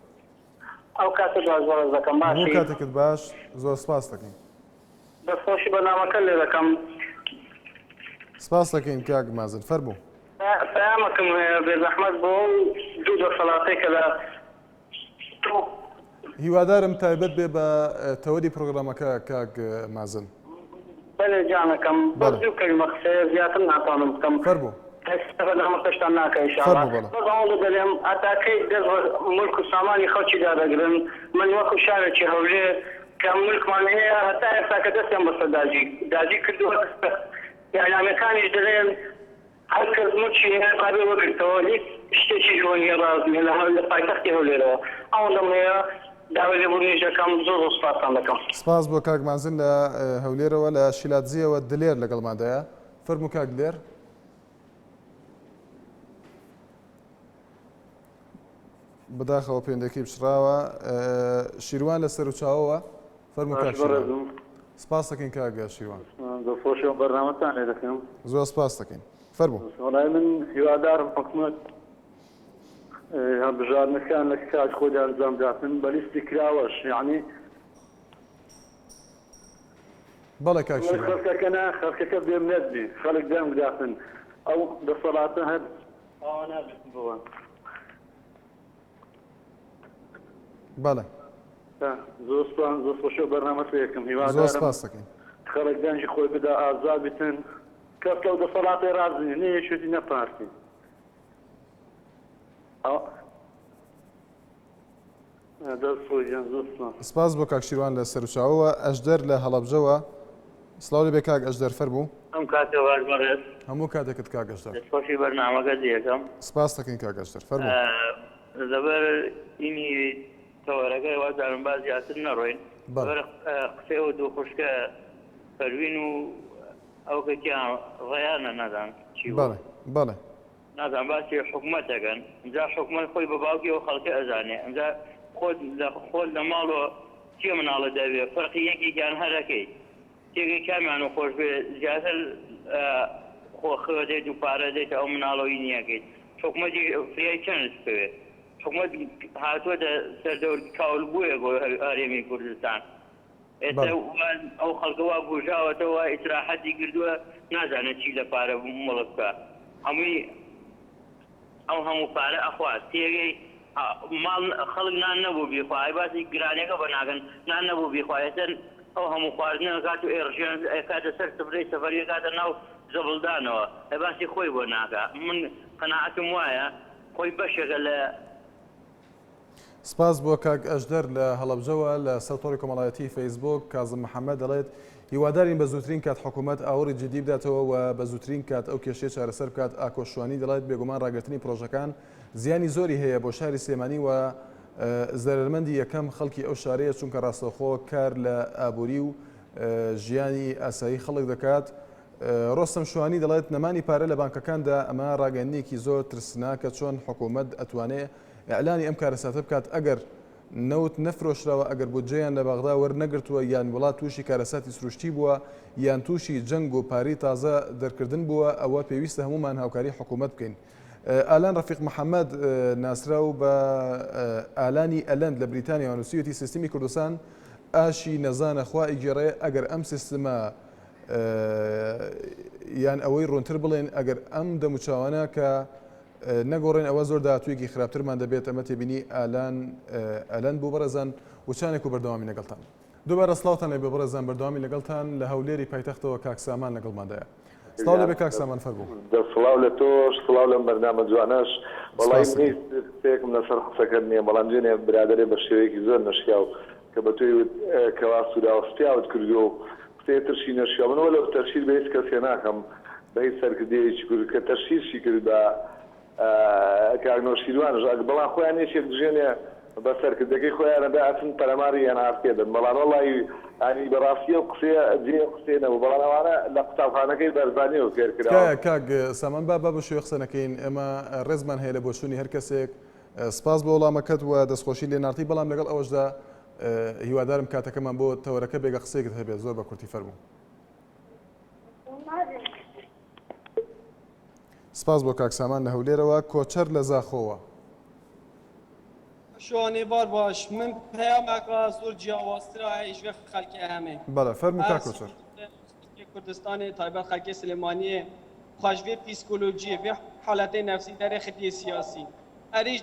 ئەو کاتە باش بەڕێز دەکەم باشی کاتێکت باش زۆر سپاس دەکەین دەستخۆشی بەرنامەکە لێ دەکەم سپاس دەکەین کاک مازن فەرموو پەیامەکەم هەیە بێزەحمەت بۆ دوو دەسەڵاتێکە لە هیوادارم تایبەت بێ بە تەوەری پرۆگرامەکە کاک مازن بەێ جانەکەم بەس دوو کەلیمە قسەیە زیاتر ناتوانم بکەم فەرموو بەرنامەکەشتان ناکە ئینشاءالله بەس ئەوەندە دەڵێم ئەتاکەی دەست مولک و سامانی خەڵکی دادەگرن من وەکو شارێکی هەولێر کە مولکمان هەیە هەتا ئێستا کە دەستیان بەسەر داجی کردووە ئەعلامەکانیش دەڵێن هەر کەس ملکی هەیە قابل وەگرتەوە هیچ شتێکی جوانی ڕاز نیە لە پایتەختی هەولێرەوە ئەوەندەم هەیە داوای لێبوونیش دەکەم زۆر سپاسان دەکەم سپاس بۆ کاک مازن لە هەولێرەوە لە شیلاتزیەوە دلێر لەگەڵماندایە فەرموو کاک دلێر بەداخەوە پەیوەندەکەی بشراوە شیروان لە سەر و چاوەوە فەرموو کاک شیروان سپاس دەکەین کاک شیروان دڵخۆشیەوە بەرنامەتان لێ دەکەم زۆر سپاس دەکەین فەرموو وەڵای من هیوادارم حکوومەت هەڵبژارنەکان لە کات خۆی ئەنجام داتن بە لیستی کراوەش یعنی بەڵێ کاک شیروان خەڵکەکەنا خەڵکەکە بێمنەت بی خەڵک دەم بداتن ئەو دەسەڵاتە هەر ئاوا نابێت بۆن بەڵێ زۆر سپاس زۆر خۆشە بەرنامەت یەکەم زۆر هیوادارم سپاس دەکەین خەڵک دەنجی خۆی بدا ئازاد بتن کەس لەو دەسەڵاتی ڕازنی نە یەکێتی نە پارتی سپاس بۆ کاک شیروان لە سەرچاوەوە ئەژدەر لە هەڵەبجەوە سلااو لێ بێ کاک ئەژدەر فەرموو ئەم کاتێ باش بەڕێز هەموو کاتێکت کاک ئەژدەر دەستخۆشی بەرنامەکە دیەکەم سپاس دەکەین کاک ئەژدەر فەرموو لەبەر ئینی تەوەرەکەی وازارم باز زیاتر نەڕۆین قسەی ئەو دوو خوشکە فەروین و ئەو کەکیان ڕێیانە نەدان چی بەڵێ نازان باسی حکوومەت دەگەن ئەجا حکوومەت خۆی بە باوکی ئەو خەڵکە ئەزانێ ئەجا خۆت لە ماڵەوە چی مناڵە دەبێت فەرقی یەکێکیان هەرەکەی تێگەی کامیان و خۆش بێ زیاتر خۆخەوە دێت و پارە دێت ئەو مناڵەوەی نییەکەیت حکوومەتی فریای چەند بوێت حکوومەت هاتووەتە سەردەور کاول بووە بۆ هەرێمی کوردستان ئێستا ئەو خەڵکەوا بژاوەتەوە ئیسراحەتی کردووە نازانێت چی لە پارە مڵک بکە هەمووی ئەو هەموو پارە ئەخوات تێگەی ماڵ خەڵک نان نەبوو بیخوای باسی گرانەکە بە ناگەن نان نەبوو بیخوایەتەن ئەو هەموو خواردنەوە کات و ئێڕژیان کاتە سەر سفرەی سەفەری کاتە ناو زەبڵدانەوە باسی خۆی بۆ ناکە من قەناعەتم وایە خۆی بەشێکە لە سپاس بۆ کاک ئەژدەر لە هەڵەبجەوە لە سەرۆی کۆمەڵایەتی فەیسبوک کازم محەممەد دەڵێت هیوادارین بە زووترین کات حکوومەت ئاوری جدی بداتەوە و بە زووترین کات ئەو کێشەیە چارەسەر بکات ئاکۆشوانی دەڵێت بێگومان ڕاگررتنی پرۆژەکان زیانی زۆری هەیە بۆ شاری سلێمانی و زەرمەندی یەکەم خەڵکی ئەو شارەیە چونکە ڕاستەخۆ کار لە ئابووری و ژیانی ئاسایی خەڵک دەکات ڕۆستەم شوانی دەڵێت نەمانی پارە لە بانکەکاندا ئەمە ڕاگەندێکی زۆر ترسناکە چۆن حکوومەت ئەتوانێت ئەعلانی ئەم کارەساتە بکات ئەگەر نەوت نەفرۆشراوە ئەگەر بودجەیان لە بەغدا وەرنەگرتووە یان وڵات تووشی کارەساتی سروشتی بووە یان تووشی جەنگ و پاری تازە دەرکردن بووە ئەوە پێویستە هەمومان هاوکاری حکوومەت بکەین. ئالان ڕەفیق محەممەد ناسراو بە ئالانی ئەلەند لە بریتانیا نووسیەتی سیستمی کوردستان ئاشی نەزانە خوا ئیگەڕێ ئەگەر ئەم سیستمە یان ئەوەی ڕوونتر بڵێن ئەگەر ئەم دەموچاوانە کە نەگۆڕێن ئەوە زۆر داهاتوویەکی خراپترمان دەبێت ئەمە تێبینی ئەلەن بوو بەڕێزان وچانێک و بەردەوامی لەگەڵتان دووبارە سڵاوتان لێ بێ بەڕێزان بەردەوامی لەگەڵتان لە هەولێری پایتەختەوە کاک سامان لەگەڵماندایە سڵاو لێ بێ کاک سامان فەرموو سڵاو لە تۆش سڵاو لەم بەرنامە جوانەش وەڵای قسەیەکم لەسەر قسەکەت نییە بەڵام جێنێ برادەرێ بە شێوەیەکی زۆر نەشیاو کە بە تۆی کەوا سووداوەستیاوت کردو و قسەیە ترشی نەشیا منەوە لەو تەرشیر بە هیچ کەسێ ناکەم بە هیچ سەرکردەیەکی کورد کە تەرشیرشی کرد بە کاگنۆشیروانش بەڵام خۆیان یەکێک دژێنێ بە سەرکردەکەی خۆیانە داهاتن پەرەماری یان ئاستێدن بەڵام وەڵی ئانی بەڕاستیە و قسەیە جێ قسێنەوە بەڵام ئەوانە لە قوتابخانەکەی بەرزانیەوە فێرکراوە کاک سامان با بە شوێ قسە نەکەین ئێمە ڕێزمان هەیە لە بۆچوونی هەر کەسێک سپاس بۆ وەڵامەکەت و دەستخۆشی لێنارتی بەڵام لەگەڵ ئەوەشدا هیوادارم کاتەکەمان بۆ تەوەرەکە بێگە قسەیەکت هەبێت زۆر بە کورتی فەرموو سپاس بۆ کاک سامان لە هەولێرەوە کۆچەر لە زاخۆوە شوانێ بار باش من پەیامێکە زۆر جیاوازترە هیچ خەڵکی هەمێ بەڵێ فەرموو کاک کۆچەر کوردستانی تایبەت خەڵکی سلێمانیە خوۆشبێ پیسکۆلۆژیە بێ حالەتەی نەفسی دەرێ خدی سیاسی ئەریش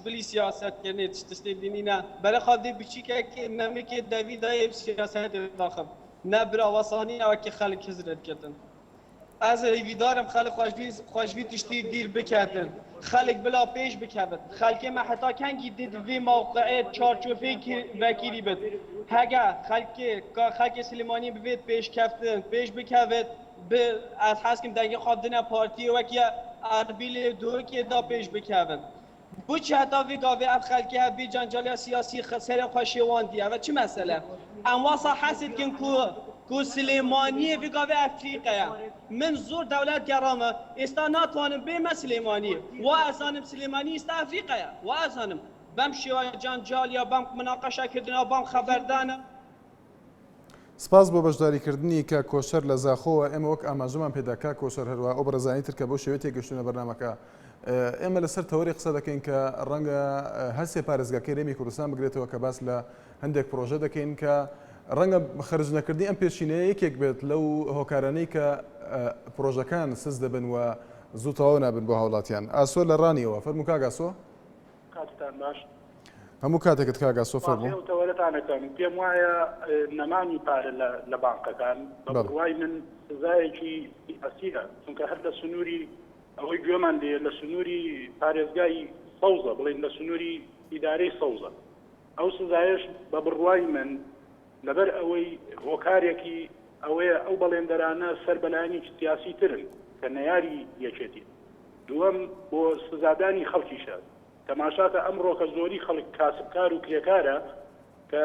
بلی سیاستکردنێ تشتێ بینینە بەرە خاڵدێ بچیکێکی نەمێکێ دەویدایە سیاست داخم نەبراوەسانی ئەوەکی خەڵک هزرەتکردن از ویدارم خلق خوشبی تشتی دیر بکردن خلق بلا پیش بکردن خلق ما حتی کنگی دید وی موقعه چارچوبی وکیلی بد هگه خلق سلیمانی بید پیش کفتن پیش بکرد به از حسکم دنگ خواندن پارتی و که اربیل دو که دا پیش بکردن bu çehdavi gavi ev xelki ev bir cancaliya siyasi xesere xweşêwan diye ve çi mesele em wasa hesid kin ku Silêmaniyê vê gavi Efrîqeya min zor dewlet gerame êsta natwanim bê me Silêmaniyê wa ez zanim Silêmanî êsta Efrîqeya wa ez zanim bem şêwaya cancaliya bem minaqeşekirina bem xeberdana سپاس بۆ بەشداریکردنی کە کۆشەر لە زاخۆوە ئێمە وەک ئاماژەمان پێداکا کۆشەر هەروە ئەو بەڕێزانی تر کە بۆ شێوەیە تێگەشتونە بەرنامەکە ئێمە لەسەر تەوەری قسە دەکەین کە ڕەنگە هەستێ پارێزگاکەی هەرێمی کوردستان بگرێتەوە کە باس لە هەندێک پرۆژە دەکەین کە ڕەنگە خەرجنەکردنی ئەم پێشینەیە یەکێک بێت لەو هۆکارانەی کە پرۆژەکان سز دەبن و زوو تەواو نابن بۆ هاوڵاتیان ئاسۆ لە ڕانیەوە فەرموو کاک ئاسۆ کاتتان باش هەموو کاتێکت کاک ئاسۆ فەرموو تەوەرەتانەکەم پێم وایە نەمانی پارە لە بانکەکان بەڕوای من سزایەکی ئەسیرە چونکە هەر لە سنووری ئەوەی گوێمان لێ لە سنووری پارێزگای سەوزە بڵێن لە سنووری ئیدارەی سەوزە ئەو سزایش بە بڕوای من لەبەر ئەوەی هۆکارێکی ئەوەیە ئەو بەڵێندەرانە سەربەلایانی سیاسی ترن کە نەیاری یەکێتی. دووەم بۆ سزادانی خەڵکیشە تەماشاکە ئەمڕۆ کە زۆری خەڵک کاسبکار و کرێکارە کە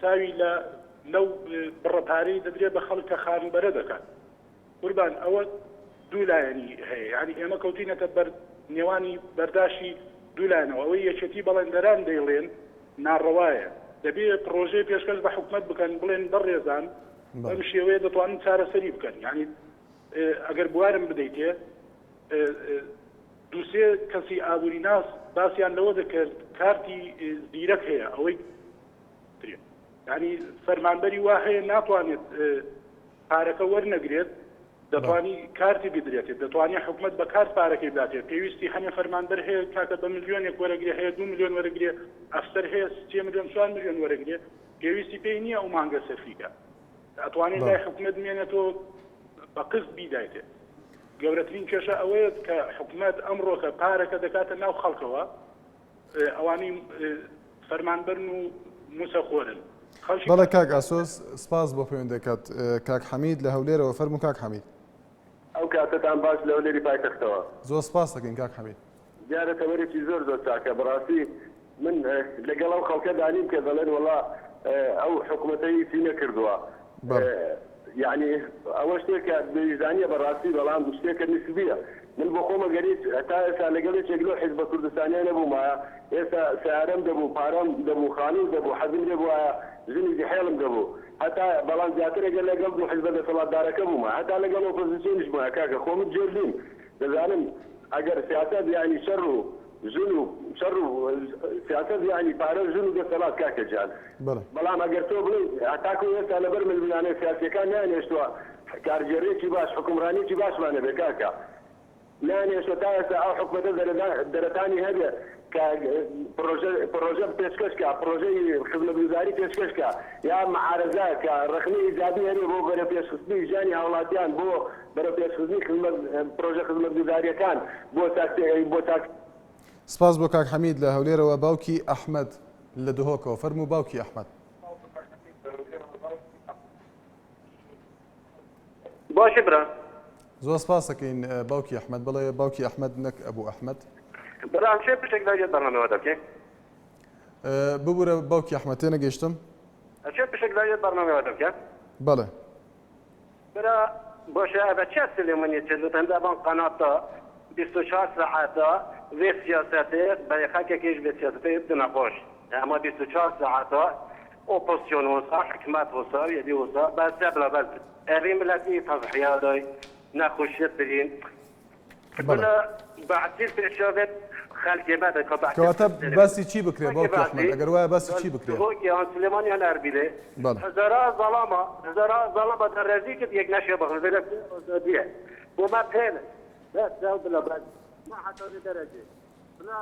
چاوی لەو بڕەپارەی دەدرێت بە خەڵک کە خانبەرە دەکات. قوربان ئەوە دوو لایەنی هەیە، یعنی ئێمە کەوتینەتە نێوانی بەرداشی دوو لایەنەوە. ئەوەی یەکێتی بەڵێندەران دەیڵێن ناڕەوایە، دەبێت پرۆژەی پێشکەش بە حکومەت بکەن بڵێن بەڕێزان ئەم شێوەیە دەتوانن چارەسەری بکەن. یعنی ئەگەر بوارم بدەیتێ دووسێ کەسی ئابووری ناس باسییان لەوە دەکرد کارتی زیرەک هەیە ئەوەی ینی فەرمانبەری وا هەیە ناتوانێت پارەکە وەرنەگرێت دەتوانی کارتی بدرێتێت، دەتوانێت حکومت بە کارت پارەکەی بداتێت. پێویستی هەمێ فەرمانبەر هەیە کاتە بە ملیۆنێک وەرەگرێ هەیە 2 ملیۆن وەرەگرێ، ئەفسەر هەیە 3 ملیۆن 4 ملیۆن وەرەگرێ، پێویستی پێی نییە ئەو مانگە سەرفیکە. ئەتوانێت لای حکومت بمێنێتەوە بە قسط بیدایتێت. گەورەترین کێشە ئەوەیە کە حکومت ئەمڕۆ کە پارەکە دەکاتە ناو خەڵکەوە ئەوانەی فەرمانبەرن و موسەخۆرن. بەڵێ کاک ئاسۆس سپاس بۆ پەیوەندەکەت. کاک حەمید لە هەولێرەوە فەرموو. کاک حەمید ئەو کاتتان باش لە هەولێری پایتەختەوە. زۆر سپاس دەکەین کاک حەمید. دیارە تەوەرێکی زۆر چاکە. بەڕاستی من لەگەڵ ئەو خەڵکە دانیم کە دەڵێن وەڵا ئەو حکوومەتەی چی نەکردووە. یعنی ئەوە شتێکە دەیزانیە بەڕاستی بەڵام شتێکە نسبیە. من بۆ خۆمە گەریت تا ئێستا لەگەڵ یەکێک لەو حیزبە کوردستانیە نەبوومایە، ئێستا سیارەم دەبوو، پارەم دەبوو، خانوو دەبوو، حەزم لێ بووە، ژنی حێڵم دەبوو، هەتا بەڵام زیاترێکە لەگەڵ دوو حیزبە دەسەڵاتدارەکە بوومە، هەتا لەگەڵ ئۆپۆزیسیۆنیش بووە. کاکە خۆمت جێردیم دەزانم ئەگەر سیاسەت یعنی شەڕ و سیاسەت یعنی پارە ژن و دەسەڵات کاکە جان. بەڵام ئەگەر تۆ بڵێ هەتاکو ئێستا لەبەر ململانەی سیاسیەکان نانێشتووە کارژێڕێکی باش حکومڕانێکی باشمانە بێ کاکە نانێشتوە تا ئێستا ئەو حکومەتە دەرەتانی هەبێ کە پرۆژە پێشکەشکە، پرۆژەی خزمەتگوزاری پێشکەشکە یا معارەزە کە ڕخنەی ئیجابی هەبێ بۆ بەرە پێشخستنی ژیانی هاوڵاتیان، بۆ بەرە پێشخستنی پرۆژە خزمەتگوزاریەکان بۆ تاک. سپاس بۆ کاک حەمید لە هەولێرەوە. باوکی ئەحمەد لە دهۆکەوە فەرموو. باوکی ئەحمەد. باشە برا. زۆر سپاس دەکەین باوکی ئەحمەد. بڵێ باوکی ئەحمەد نەک ئەبوو ئەحمەد. برام چێ پشتێک لای بەرنامەوە دەکەین؟ ببوورە باوکی ئەحمەد تێ نەگەیشتم. چێ پشتێک لای بەرنامەوە دەکەین؟ بەڵێ. برا باشە ئەبە چێ سلێمانی چێدەتەندا بان قەناتە 24 ساعەتە وێ سیاسەتێ بە خەکێکیش بێ سیاسەتێ بنەخۆش. ئەمە 24 ساعەتە ئۆپۆزیسیۆن وەسا حکومەت وەسا یەدی وەسا بەسە بڵە بەس ئەڕی ملەتی تەضحیادای نەخۆشیەت برین. بڵە بەعسیر پێشەوێت خەلکی بەدە کە کەواتە باسی چی بکرێ باوکی ئەحمەد ئەگەر وایە باسی چی بکرێ؟ هۆکی ئەوان سلێمانیان ئەربیلێ هەزارا زەڵامە دەڕێزی کرد یەک نەشێ بەخزێرە دیە بۆ ما پێنە بس جاوب بلا بس ما حتى درجة لا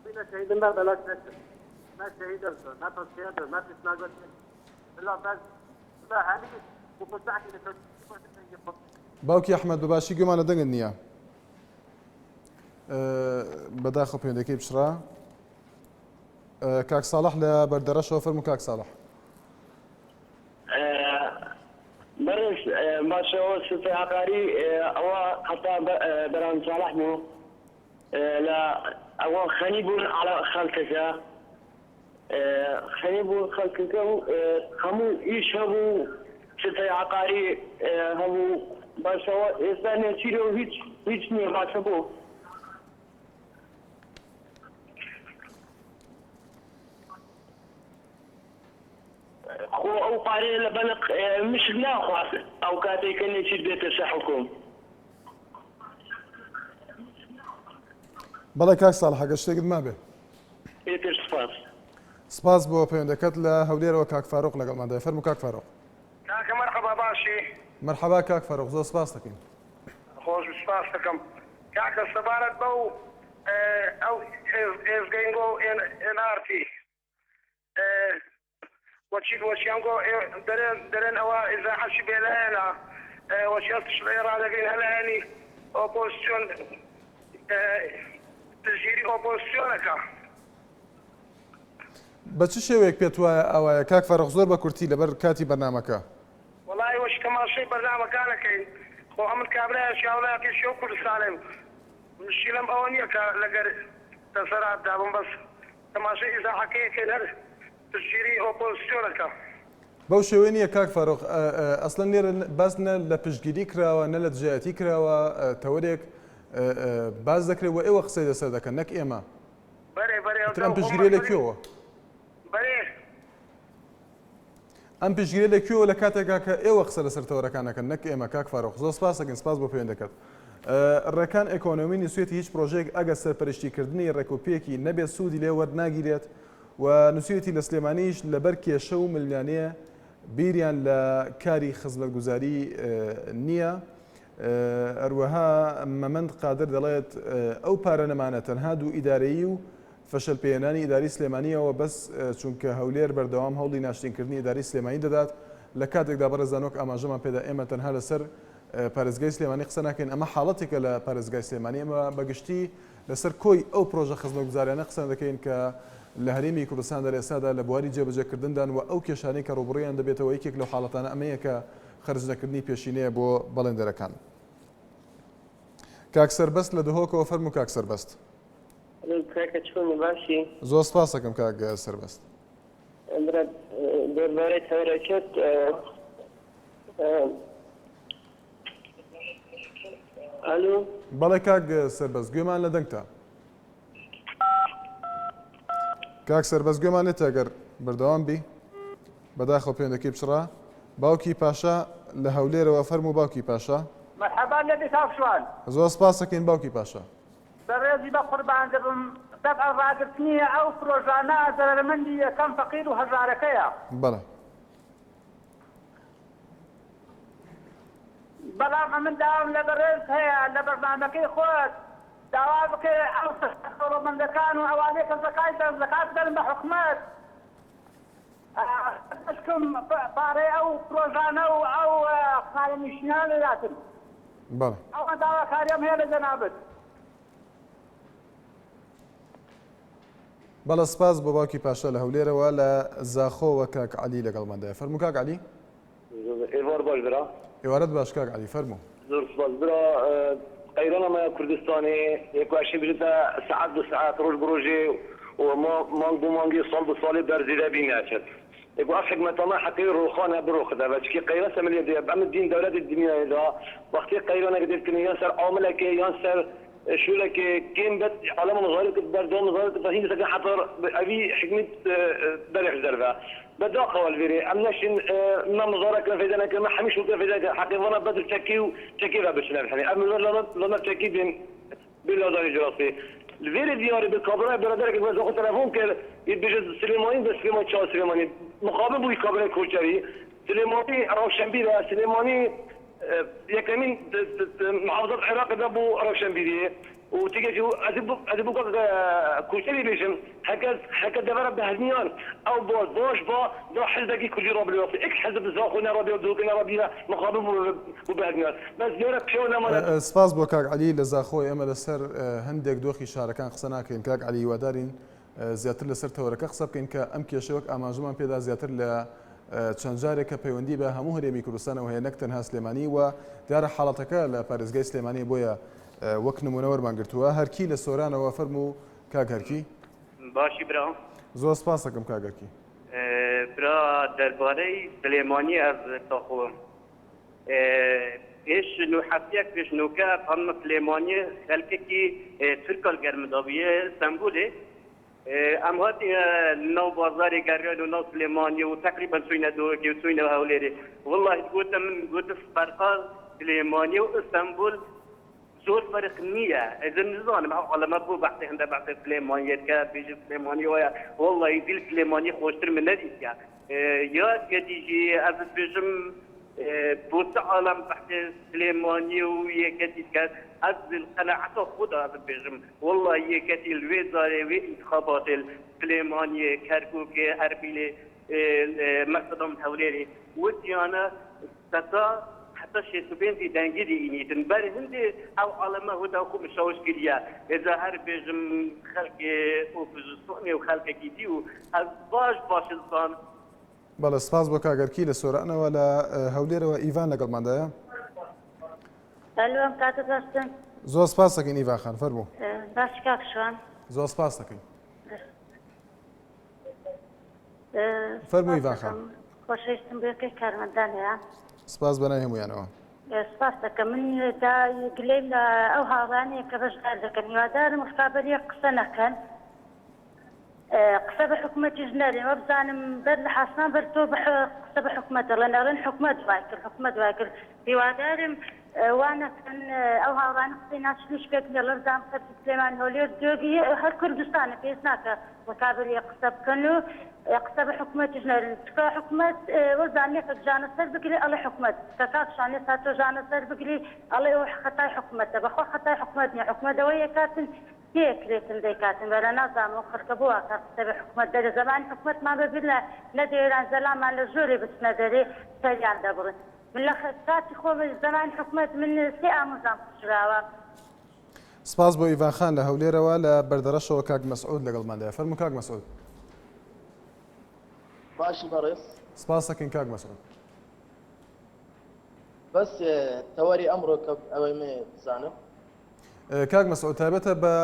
بلا شهيد ما بلا نشر ما شهيد ما تصير ما تسلاقط لا بس لا هذه وفتحت باوکی ئەحمەد بەباشی گومانە دەنگت نییە بەداخە پەیوەندەکەی بشرا. کاک ساڵح لە بەردەرەشەوە فەرموو. کاک ساڵح. برش ما شو سفي عقاري او حتى بران صالح مو لا او خنيبون على خلقك خنيبون خلقك همو يشهبوا سفي عقاري هم بس هو إنسان يصيروا هيك ما شبوه خو او قاري لبنق مش ناخذ او كاتي كان يصير بيت الحكومه. بەڵێ کاک ساڵح ئەگەر شتێکت مابێ. ئێتر سپاس. سپاس بۆ پەیوەندەکەت لە هەولێرەوە. کاک فاروق لەگەڵماندا فەرموو. کاک فاروق. کاکە مەرحەبا باشی. مەرحەبا کاک فاروق زۆر سپاس دەکەین. خۆش سپاس دەکەم. کاکە سەبارەت بەو ئەو ئێزگەینگۆ ئێنارتی وشيانقو درين هو إذا حشي بيلانا وشيانتش الإرادة بين هلاني أوبوزيسيون تجيري أوبوزيسيونك بە چ شێوەیەک پێت وایە ئەوەیە کاک فەرەق زۆر بە کورتی لەبەر کاتی بەرنامەکە؟ وڵای وەش تەماشای بەرنامەکانەکەین خۆ ئەمن کابرایە شاوڵایەکی شێو کوردستانێم مشکلم ئەوە نییە کە لەگەر دەسەرات دابم بەس تەماشای ئیزاحەکەیەکەین هەر پشتگیری ئۆپۆزیسیۆنەکە. بەو شێوەیە نییە کاک فەرۆق ئەسڵەن لێرە باس نە لە پشتگیری کراوە نە لە دژایەتی کراوە تەوەرێک باز دەکرێت و ئێوە قسەی لەسەر دەکەن نەک ئێمە. ئەم پشتگیری لەکوێوە؟ ئەم پشتگیری لەکوێوە لە کاتێکا کە ئێوە قسە لەسەر تەوەرەکانەکەن نەک ئێمە کاک فەرۆق. زۆر سپاس دەکەین سپاس بۆ پەیوەندەکەت. ڕێکان ئێکۆنۆمی نووسێتی هیچ پرۆژەیەک ئەگە سەرپەرشتیکردنی ڕێکوپێکی نەبێت سوودی لێ وەرناگیرێت و نووسێتی لە سلێمانیش لەبەر کێشە و ملیانەیە بیریان لە کاری خزمەتگوزاری نییە. هەروەها مەمەند قادر دەڵێت ئەو پارە نەمانە تەنها دوو ئیدارەیی و فەشەل پێێنانی ئیداری سلێمانیەوە بەس چونکە هەولێر بەردەوام هەوڵی ناشتینکردنی ئیداری سلێمانی دەدات لە کاتێکدا بەڕێزانۆک ئاماژەمان پێدا ئێمە تەنها لەسەر پارێزگای سلێمانی قسە ناکەین ئەمە حاڵەتێکە لە پارێزگای سلێمانی ئێمە بەگشتی لەسەر کۆی ئەو پرۆژە خزمەتگوزاریانە قسە دەکەین کە لە هەرێمی کوردستان دەرێسادا لە بواری جێبەجێکردندان و ئەو کێشانەی کە ڕوبڕیان دەبێتەوە یەکێک لەو حاڵەتانە ئەمەیە کە خەرجنەکردنی پێشینەیە بۆ بەڵێندەرەکان. کاک سەربەست لە دهۆکەوە فەرموو کاک سەربەست. زۆر سپاس دەکەم کاک سەربەست. دەربارەی تەوەرەکەت ئەلو بەڵێ کاک سەربەست گوێمان لە دەنگتە. کاک سەربەست گوێمان لێتە ئەگەر بەردەوام بی بەداخەوە پەیوەندەکەی بچڕا. باوکی پاشا لە هەولێرەوە فەرموو باوکی پاشا. مرحبا لەبێ کاکشوان. زۆر سپاس دەکەین باوکی پاشا. بەڕێزی بە قوربان دەبم دەبع ڕاگرتنی ئەو پرۆژانە زەرمەندی یەکەم فەقیر و هەژارەکەیە. بەڵێ. بەڵام ئەمن داوام لە بەڕێز هەیە لە بەرنامەکەی خۆت داوا بکەی ئەو دەوڵەمەندەکان و ئەوانەی کە زەکات دەرن بە حکومەت ئەشکم پارەی ئەو پرۆژانە و ئەو خانەنشینان لەداتن. بەڵێ. ئەوە داواکاریەم هەیە لە جەنابەت. بەڵە سپاس بۆ باوکی پاشا لە هەولێرەوە لە زاخۆوە کاک عەلی لەگەڵماندایە. فەرموو کاک عەلی. ئێوار باش برا. ئێوارەت باش کاک عەلی فەرموو. زۆر سپاس برا قەیرانەمە کوردستانی یەکواشی بجتە سعات دو سعات ڕۆژ بڕۆژێ و مانگ بۆ مانگی ساڵ بە ساڵی دەرزیرە بیناچێت. يقول أخذ مثلا حتى يروخون بروخ ده بس كي قيرة سملية ده بعمل دين دولة الدنيا ده وقت قيرة أنا قدرت كني ينصر عاملك ينصر شو لك كين بس على مظاهرة بردوم مظاهرة فهين سكان حضر أبي حكمة درح زرفة بداقة والفيري أمناشين ما مظاهرة كنا في ذلك ما حميش وكنا في ذلك حقيقة أنا بدل تكي بابشنا الحين أما لما تكي بين لازم جراسي الفيري دياري بالكابرة برادرك بس أخذ تلفون كل يبجز سليماني بس سليمان شاو سليماني مقابل بوي كابرة كوشري سليماني روشنبيرة سليماني يكمن محافظة العراق ده بو روشنبيرة وتيجي أدي بو كوشري بيشم حكى دبر بهالنيان أو باش ده حزبك كل راب الوقت إك حزب زاخونا رابي ودوكنا رابي مقابل بو بهالنيان بس جرب شونا ما سپاس بۆ کاک عەلی لە زاخۆی ئێمە لەسەر هەندێک دۆخی شارەکان قسە ناکەین کاک عەلی وادارین زیاتر لەسەر تەوەرەکە قسە بکەین کە ئەم کێشەوەک ئاماژەمان پێدا زیاتر لە چەند جارێک کە پەیوەندی بە هەموو هەرێمی کوردستانەوە هەیە نەک تەنها سلێمانی و دیارە حاڵەتەکە لە پارێزگای سلێمانی بۆیە وەک نمونە وەرمانگرتووە هەرکی لە سۆرانەوە فەرموو کاک هەرکی. باشی برا. زۆر سپاس دەکەم کاک هەرکی. برا دەربارەی سلێمانی ئەز تاخۆم پێش نوحەفیەک پێش نوکە خانمە سلێمانی خەلکێکی تورکال گەرمداویە ئەستەمبولێ ئەم هاتی ناو بازاری گەریان و ناو سلێمانی و تقریبا چوینە دۆکی و چوینە هەولێرێ والله گوتە من گوتە فەرقا سلێمانی و ئەستەمبول زۆر فەرق نییە ئەزم نزانم ئەڵەمە بۆ بەحثی هەندە بەحثی سلێمانیەکە بێژە سلێمانی وایە والله دیل سلێمانی خۆشتر من نەدیکە یا کەدیژی ئەز بێژم بوت عالم بحث سليماني ويكتي كان أزل القناعة خدا بيجم والله يكتي الوزارة وانتخابات السليماني كركوك هربيلي مقصدهم حوليري ودي أنا ستا تشي سبينتي دانجدي إنيتن بل هندي أو علماء هدا وكم شوش كريا إذا هر بيجم خلق وفزستوني وخلق كيتيو باش الصان بەڵێ سپاس بۆ کاگەرکی لە سۆرانەوە لە هەولێرەوە ئیڤان لەگەڵماندایە. ئەلۆ کاتە بەستن زۆر سپاس دەکەین ئیڤان خان فەرموو. باش کاکشوان زۆر سپاس دەکەین. فەرمووی ئیڤان خان. خۆشەویستم بۆ یەکەی کارمەندان هەیە. سپاس بەنای هەموویانەوە. سپاس دەکەم من گلەیم لە ئەو هاوڕانەیە کە بەشدار دەکەن هیوادارم مخابەریە قسە نەکەن. قسە بە حکوومەتیش نەرێن وە بزانم بەر لە حەسان بەر تۆ قسە بە حکوومەت دەڵێن ئەڵێن حکوومەت دوای کرد حکوومەت دوای کرد هیوادارم وانەکەن ئەو هاوڕانە قسەی ناچنیش پێک لە بزانم سەر سلێمان هەولێر دۆگی هەر کوردستانە پێویست ناکە مخابەریە قسە بکەن و قسە بە حکوومەتیش نەرێن چکە حکوومەت وەزانێکە ژانە سەر بگری ئەڵێ حکوومەت کە کاکشانێ تا تۆ ژانە سەر بگری ئەڵێ ئەو خەتای حکوومەتە بەخۆ خەتای حکوومەت نییە حکوومەت ئەوەیە کاتن هێکرێتن دەیکاتن بەرە نازانم و خەرکە بووە کە قسە بە حکوومەت دەرێ زەمانی حکوومەتمان بەبیر لە دەێران زەلامان لە ژۆرێ بچنە دەرێ سەریان دەبڕن من لە کاتی خۆ زەمانی حکوومەت من سێ ئامۆزام کوژراوە. سپاس بۆ ئیڤان خان لە هەولێرەوە لە بەردەڕەشەوە کاک مەسعود لەگەڵماندایە فەرموو کاک مەسعود. باشی بەڕێز سپاس دەکەین کاک مەسعود. بەس تەوەری ئەمڕۆ کە ئەوەی مێ بزانم کاک مەسعود تایبەتە بە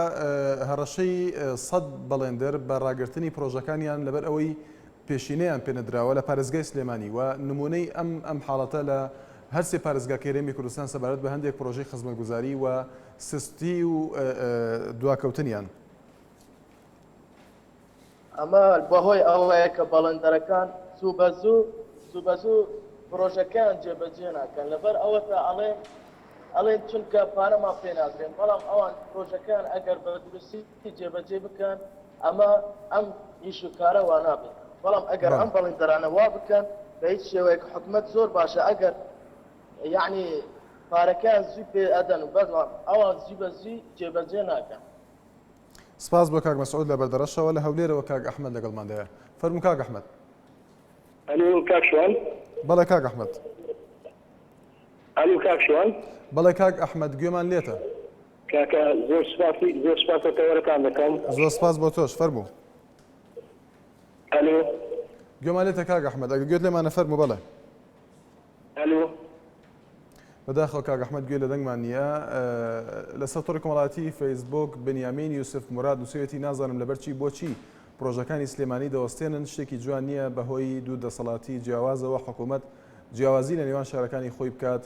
هەڕەشەی 100 بەڵێندەر بە ڕاگررتنی پرۆژەکانیان لەبەر ئەوەی پێشینەیان پێنەدراوە لە پارێزگای سلێمانی و نمونەی ئەم حاڵەتە لە هەرسێ پارێزگا کێرەمی کوردستان سەبارەت بە هەندێک پرۆژەی خزمەتگوزاری و سستی و دواکەوتنیان. ئەمە بەهۆی ئەوەیە کە بەڵێندەرەکان زوو بە زوو پرۆژەکان جێبەجێ ناکەن لەبەر ئەوەتە ئەڵێن چونکە پارەمان پێ نادرێن بەڵام ئەوان پرۆژەکان ئەگەر بە دروستی جێبەجێ بکەن ئەمە ئەم ئیش و کارە وا نابێت بەڵام ئەگەر ئەم بەڵێندەرانە وا بکەن بە هیچ شێوەیەک حکوومەت زۆر باشە ئەگەر یعنی پارەکان زوو پێ ئەدەن و بەڵام ئەوان زوو بە زوو جێبەجێ ناکەن. سپاس بۆ کاک مەسعود لە بەردەڕەشەوە لە هەولێرەوە کاک ئەحمەد لەگەڵماندایە فەرموو کاک ئەحمەد. ئەلو کاک شوان. بەڵێ کاک ئەحمەد. ئەلو کاک شوان. بەڵێ کاک ئەحمەد گوێمان لێتە. کاکە زۆر سپاس تەوەرەکان دەکەم. زۆر سپاس بۆ تۆش فەرموو. ئەلو گوێمان لێتە کاک ئەحمەد ئەگەر گوێت لێمانە فەرموو بەڵێ. ئەلو بەداخەوە کاک ئەحمەد گوێ لە دەنگمان نییە لە سەتۆڕی کۆمەڵاتی فەیسبوک بنیامین یوسف مراد نووسێتی نازانم لەبەرچی بۆچی پرۆژەکانی سلێمانی دەوەستێنن شتێکی جوان نییە بەهۆی دوو دەسەڵاتی جیاوازەوە حکوومەت جیاوازی لە نێوان شارەکانی خۆی بکات.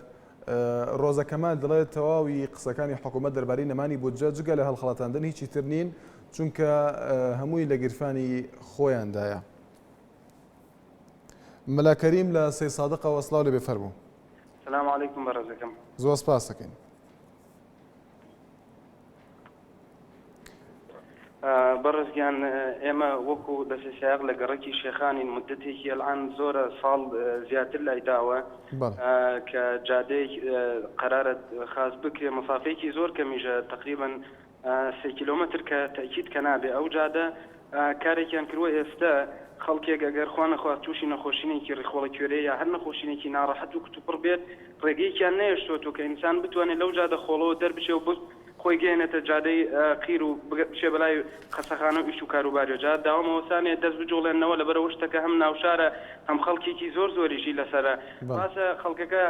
ڕۆزە کەمال دەڵێت تەواوی قسەکانی حکوومەت دەربارەی نەمانی بودجە جگە لە هەڵخەڵەتاندن هیچی تر نین چونکە هەمووی لە گیرفانی خۆیاندایە. مەلا کەریم لە سەی سادقەوە سڵاو لێبێ فەرموو. السلام عليكم برزكم. زۆر سپاس دەکەین. بەڕێزگیان ئێمە وەکو دەسەسایق لە گەڕێکی شێخانی مدەتێکی ئەلعان زۆرە ساڵ زیاتر لای داوە کە جادەیەک قەرارە خاص بکرێ مەسافەیەکی زۆر کەمیژە تقریبا 3 کیلۆمەتر کە تەکید کە نابێ ئەو جادە کارێکیان کردووە ئێستا خەڵکێک ئەگەر خوا نەخوا تووشی نەخۆشینێکی ڕێخۆڵە کوێرەیە یا هەر نەخۆشینێکی ناڕەحەت و کتوپڕ بێت ڕێگەیەکیان نەیەشتۆ کە ئینسان بتوانێت لەو جادە خۆڵەوە دەربچێ و خۆی گەێنێتە جادەی قیر و بچێ بەلای قەسەخانە و ئیش و کاروباری و جا داوامەوەسانێت دەست بجوڵێنەوە لەبەرەوە شتەکە هەم ناوشارە هەم خەڵکێکی زۆریشی لەسەرە باسە خەڵکەکە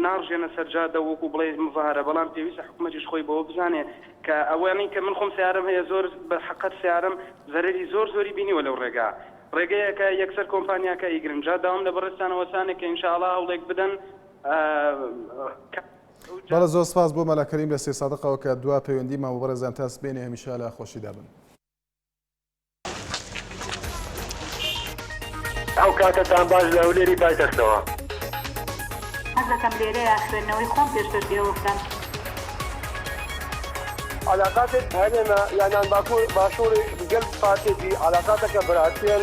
ناڕژێنە سەرجادە وەکو بڵێ مزاهرە بەڵام پێویستە حکوومەتیش خۆی بەوە بزانێت کە ئەوانەی کە من خۆم سیارم هەیە زۆر بە حقەت سیارم زەرەری زۆری بینیوە لەو ڕێگا ڕێگەیەکە یەکسەر کۆمپانیاکە ئیگرن جا داوام لە بەڕێستانەوەسانێک کە ئینشاءڵڵا هەوڵێک بدەن. بەڵە زۆر سپاس بۆ مەلا کەریم لە سێ سادقەوە کە دوا پەیوەندی ماوە بەڕێزان تا سبێنێ هەمیشە لە خۆشیدا بن. ئەو کاتتان باش لە هەولێری پایتەختەوە. حەز دەکەم لێرەیە خوێندنەوەی خۆم پێشتر پێوەفتم. علاقاتت هەنێمە یانان باشووری گەل پارتێکی علاقاتەکە بەرهەتێن